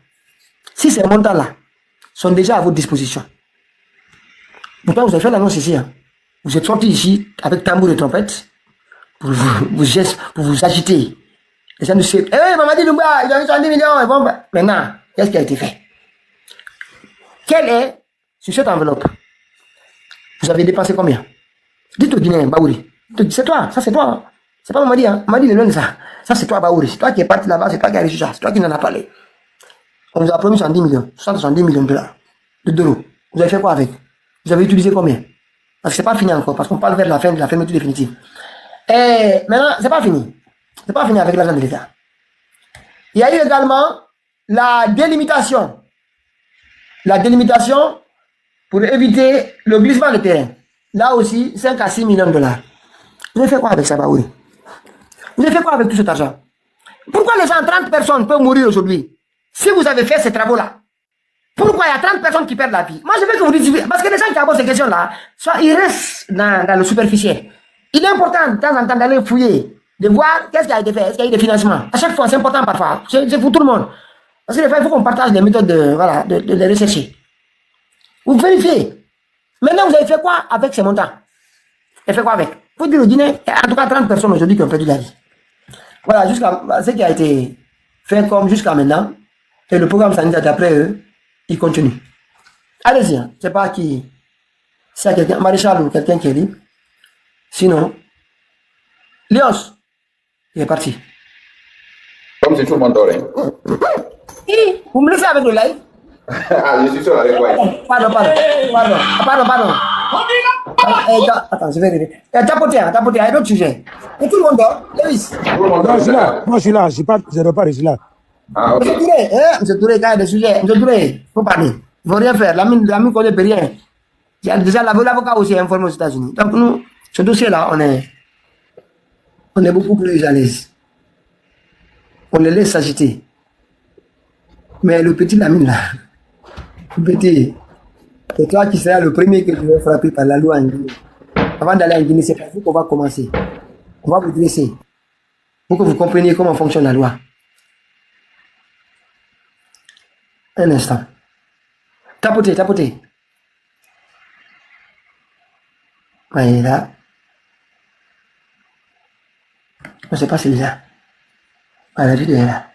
Si ces montants-là sont déjà à votre disposition, pourtant vous avez fait l'annonce ici, hein. Vous êtes sortis ici avec tambour et trompette pour vous agiter. Les gens nous disent, Mamadi Doumbouya, ils ont eu 70 millions, et bon, maintenant, qu'est-ce qui a été fait? Quelle est, sur cette enveloppe, vous avez dépensé combien? Dites au Guinéen, Baouri. C'est toi, ça c'est toi. Hein. C'est pas Mamadi, hein. Mamadi, il est loin de ça. Ça c'est toi, Baouri. C'est toi qui es parti là-bas, c'est toi qui as reçu ça. C'est toi qui en as parlé. On vous a promis 110 millions, 70 millions de dollars, d'euros. Vous avez fait quoi avec? Vous avez utilisé combien? Parce que c'est pas fini encore, parce qu'on parle vers la fin de la fermeture définitive. Et maintenant, c'est pas fini. C'est pas fini avec l'argent de l'État. Il y a eu également la délimitation. La délimitation pour éviter le glissement de terrain. Là aussi, 5 à 6 millions de dollars. Vous avez fait quoi avec ça, Baouri? Vous avez fait quoi avec tout cet argent? Pourquoi les 130 personnes peuvent mourir aujourd'hui? Si vous avez fait ces travaux-là, pourquoi il y a 30 personnes qui perdent la vie? Moi, je veux que vous disiez, parce que les gens qui abordent ces questions-là, soit ils restent dans le superficiel. Il est important de temps en temps d'aller fouiller, de voir qu'est-ce qui a été fait, est-ce qu'il y a eu des financements. À chaque fois, c'est important parfois. C'est pour tout le monde. Parce que des fois, il faut qu'on partage les méthodes de les rechercher. Vous vérifiez. Maintenant, vous avez fait quoi avec ces montants? Vous avez fait quoi avec? Il faut dire au Guinée, en tout cas 30 personnes aujourd'hui qui ont perdu la vie. Voilà, jusqu'à ce qui a été fait comme jusqu'à maintenant. Et le programme sanitaire d'après eux, il continue. Allez-y, hein. C'est pas qui. S'il y a quelqu'un, Maréchal ou quelqu'un qui est libre. Sinon, Léos, il est parti. Comme si tout le monde dort. Vous me laissez avec le live? Ah, je suis sûr avec quoi? Pardon. Attends, je vais rêver. Tapoter, il y a d'autres sujets. Et tout le monde dort, Lévis. Non, je suis là. Moi, je suis là. Je repars, je suis là. Ah, ok. Monsieur Touré, quand il y a des sujets, Monsieur Touré, il faut parler. Il ne faut rien faire. L'ami ne connaît rien. Il y a déjà l'avocat aussi informé aux États-Unis. Donc, nous, ce dossier-là, on est beaucoup plus à l'aise. On les laisse s'agiter. Mais le petit Lamine, là, le petit, c'est toi qui seras le premier que tu vas frapper par la loi en Guinée. Avant d'aller en Guinée, c'est par vous qu'on va commencer. On va vous dresser pour que vous compreniez comment fonctionne la loi. Un instant. Tapotez. Ouais, il est là. Je ne sais pas si c'est là. Ah, la vidéo est là.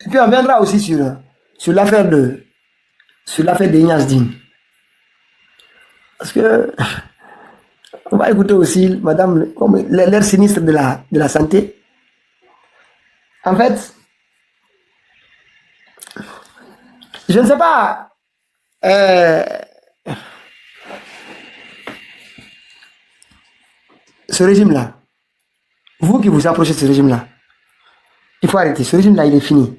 Et puis on viendra aussi sur l'affaire de Ignace Dine. Parce que on va écouter aussi madame, comme l'air sinistre de la santé. En fait, je ne sais pas, ce régime-là, vous qui vous approchez de ce régime-là, il faut arrêter. Ce régime-là, il est fini.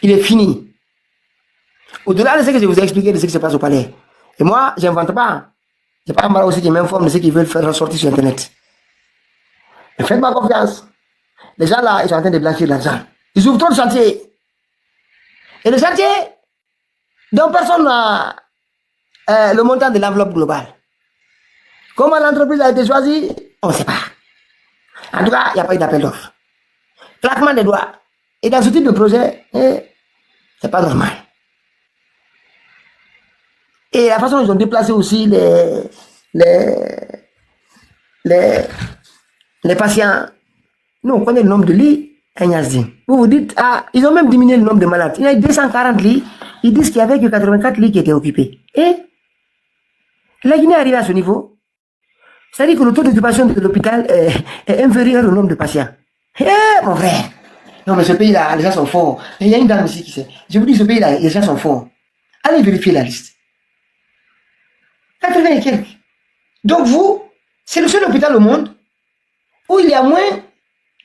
Il est fini. Au-delà de ce que je vous ai expliqué de ce qui se passe au palais. Et moi, je n'invente pas. Je n'ai pas mal aussi qui m'informe de ce qu'ils veulent faire ressortir sur Internet. Mais faites-moi confiance. Les gens là, ils sont en train de blanchir l'argent. Ils ouvrent trop de chantiers. Et le chantier, dont personne n'a le montant de l'enveloppe globale. Comment l'entreprise a été choisie, on ne sait pas. En tout cas, il n'y a pas eu d'appel d'offres. Claquement des doigts. Et dans ce type de projet, c'est pas normal. Et la façon dont ils ont déplacé aussi les patients. Nous, on connaît le nombre de lits à Ignace Dine. Vous vous dites, ah, ils ont même diminué le nombre de malades. Il y a 240 lits. Ils disent qu'il y avait que 84 lits qui étaient occupés. Et la Guinée est arrivée à ce niveau. C'est-à-dire que le taux d'occupation de l'hôpital est inférieur au nombre de patients. Mon frère. Non, mais ce pays-là, les gens sont forts. Et il y a une dame ici qui sait. Je vous dis, ce pays-là, les gens sont forts. Allez vérifier la liste. 80 et quelques. Donc vous, c'est le seul hôpital au monde où il y a moins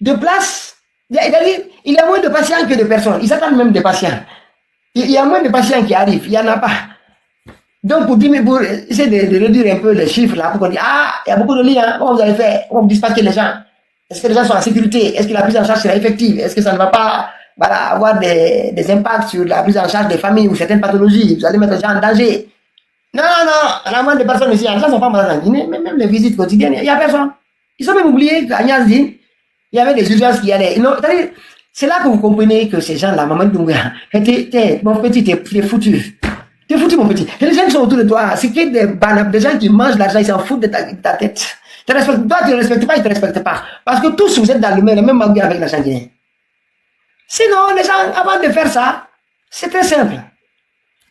de places. C'est-à-dire, il y a moins de patients que de personnes. Ils attendent même des patients. Il y a moins de patients qui arrivent. Il n'y en a pas. Donc, pour essayer de réduire un peu les chiffres, là, pour qu'on dise, ah, il y a beaucoup de lits, hein. Comment vous avez fait? Comment vous dispatchez les gens? Est-ce que les gens sont en sécurité? Est-ce que la prise en charge sera effective? Est-ce que ça ne va pas avoir des impacts sur la prise en charge des familles ou certaines pathologies? Vous allez mettre les gens en danger? Non, on a moins de personnes ici. Les gens ne sont pas malades en Guinée. Même les visites quotidiennes, il n'y a personne. Ils ont même oublié qu'à Ignace Dine, il y avait des urgences qui allaient. C'est là que vous comprenez que ces gens-là, Maman Doumbouya, mon petit, t'es foutu. T'es foutu, mon petit. Et les gens qui sont autour de toi, c'est que des gens qui mangent l'argent, ils s'en foutent de ta tête. Toi, tu ne respectes pas, ils ne te respectent pas. Parce que tous, vous êtes dans le même magouille avec l'argent guinéen. Sinon, les gens, avant de faire ça, c'est très simple.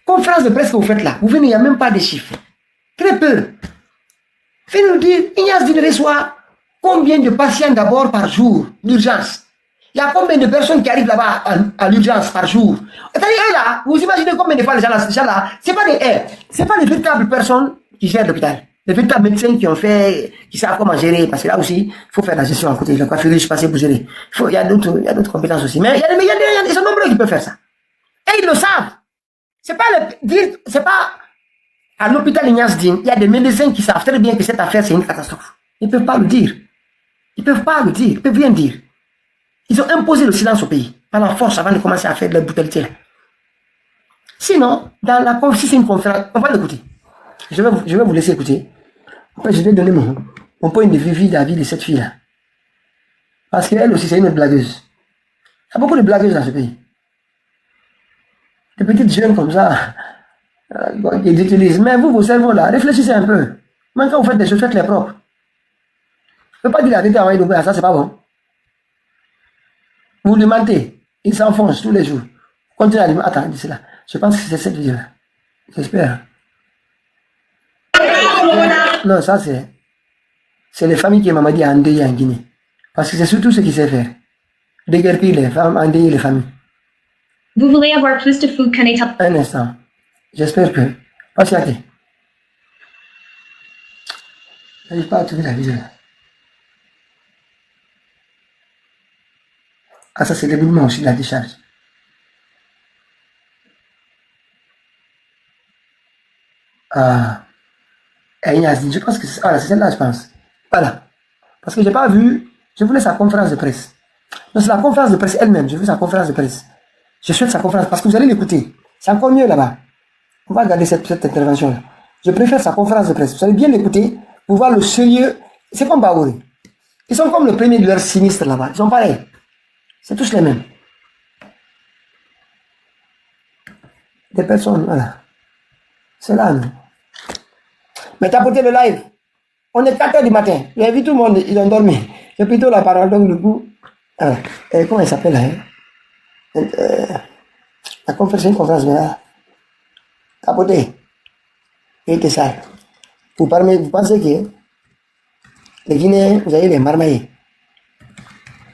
Conférence de presse que vous faites là, vous venez, il n'y a même pas de chiffres. Très peu. Venez nous dire, Ignace Dine reçoit combien de patients d'abord par jour d'urgence? Il y a combien de personnes qui arrivent là-bas à l'urgence par jour? C'est-à-dire, là, vous imaginez combien de fois les gens là, c'est pas des véritables personnes qui gèrent l'hôpital. Les véritables médecins qui savent comment gérer, parce que là aussi, il faut faire la gestion à côté. La coiffure, je suis passé pour gérer. Il y a d'autres compétences aussi. Mais ils sont nombreux qui peuvent faire ça. Et ils le savent. C'est pas à l'hôpital Ignace Dine, il y a des médecins qui savent très bien que cette affaire, c'est une catastrophe. Ils ne peuvent pas le dire. Ils ne peuvent pas le dire. Ils ne peuvent rien dire. Ils ont imposé le silence au pays, par la force, avant de commencer à faire de la brutalité là. Sinon, si c'est une conférence, on va l'écouter. Je vais vous laisser écouter. Après, je vais donner mon point de vue vis-à-vis de cette fille-là. Parce qu'elle aussi, c'est une blagueuse. Il y a beaucoup de blagueuses dans ce pays. Des petites jeunes comme ça, qui utilisent. Mais vous, vos cerveaux là, réfléchissez un peu. Même quand vous faites des choses, faites-les propres. Je ne peux pas dire la vérité à ça, c'est pas bon. Vous lui mentez. Il s'enfonce tous les jours. Continuez à lui mentir. Attends, dis cela. Je pense que c'est cette vidéo. J'espère. Non, ça c'est les familles qui m'ont dit à endeuiller en Guinée. Parce que c'est surtout ce qu'ils savent faire. Déguerpir les femmes, endeuiller les familles. Vous voulez avoir plus de food qu'un état? Un instant. J'espère que... Patientez. Je n'arrive pas à trouver la vidéo. Ah, ça c'est l'éboulement aussi de la décharge. Ah. Ignace Dine, je pense que c'est celle-là, je pense. Voilà. Parce que je n'ai pas vu, je voulais sa conférence de presse. Non, c'est la conférence de presse elle-même, je veux sa conférence de presse. Je souhaite sa conférence, parce que vous allez l'écouter. C'est encore mieux là-bas. On va regarder cette intervention-là. Je préfère sa conférence de presse. Vous allez bien l'écouter pour voir le sérieux. C'est comme Baouri. Ils sont comme le premier de leur sinistre là-bas. Ils sont pareils. C'est tous les mêmes. Des personnes, voilà. C'est là, non. Mais t'as porté le live. On est 4h du matin. J'ai vu tout le monde, ils ont dormi. J'ai plutôt la parole, donc du coup. Comment elle s'appelle là, hein? La conférence, c'est une conférence, mais là. T'as porté. Il était sale. Vous pensez que les Guinéens, vous avez les marmaillés.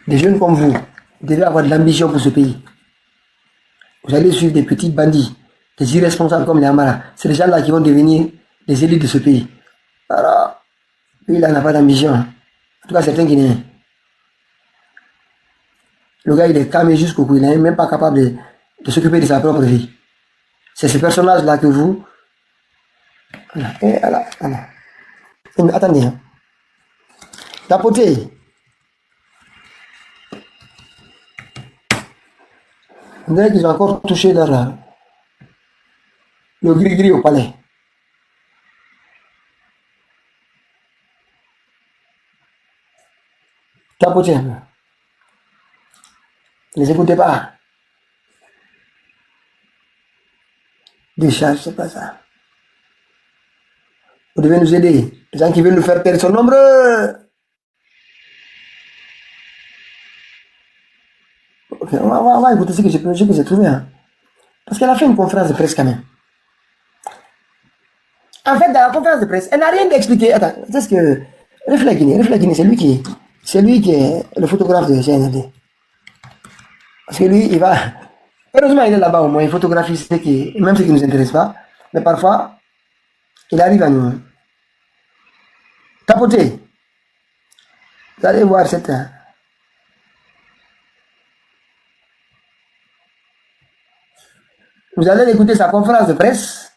Des jeunes comme vous devez avoir de l'ambition pour ce pays. Vous allez suivre des petits bandits, des irresponsables comme les Amara. C'est les gens-là qui vont devenir les élites de ce pays. Alors, lui, là, n'a pas d'ambition. En tout cas, certains Guinéens. Le gars, il est calme jusqu'au cou. Il n'est même pas capable de s'occuper de sa propre vie. C'est ce personnage-là que vous... Attendez. Hein. Tapoter. On dirait qu'ils ont encore touché le gris-gris au palais. Tapoter. Ne les écoutez pas. Décharge, c'est pas ça. Vous devez nous aider. Les gens qui veulent nous faire taire sont nombreux. Okay, on va écouter ce que j'ai trouvé. Hein. Parce qu'elle a fait une conférence de presse quand même. En fait, dans la conférence de presse, elle n'a rien d'expliqué. Attends, c'est ce que... Reflet Guinée, c'est lui qui est le photographe de CNLD. Parce que lui, il va... Heureusement, il est là-bas au moins, il photographie même ce qui ne nous intéresse pas. Mais parfois, il arrive à nous tapoter. Vous allez voir cette... Vous allez écouter sa conférence de presse.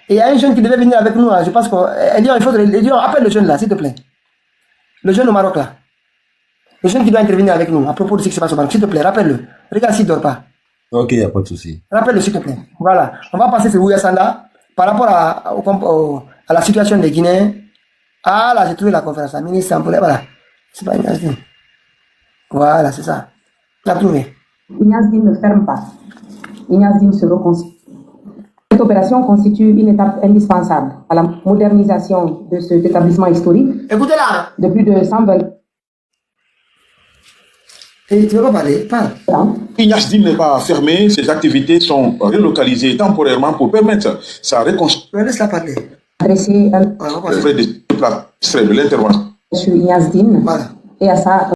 Et il y a un jeune qui devait venir avec nous. Je pense qu'elle dit, appelle le jeune là, s'il te plaît. Le jeune au Maroc là. Le jeune qui doit intervenir avec nous à propos de ce qui se passe au Maroc. S'il te plaît, rappelle-le. Regarde s'il ne dort pas. Ok, il n'y a pas de souci. Rappelle-le, s'il te plaît. Voilà. On va passer sur Ouyassanda par rapport à la situation des Guinéens. Ah là, j'ai trouvé la conférence. La ministre Sampolé, voilà. C'est pas Ignace Dine. Voilà, c'est ça. T'as trouvé. Ignace Dine ne ferme pas. Ignace Dine se reconstitue. Cette opération constitue une étape indispensable à la modernisation de cet établissement historique. Écoutez-la. De plus de 120. Et tu veux pas parler? Parle. Ignace Dine n'est pas fermé, ses activités sont relocalisées temporairement pour permettre sa reconstruction. Laisse-la parler. Adressé de l'intervention. sur Ignace Dine et à sa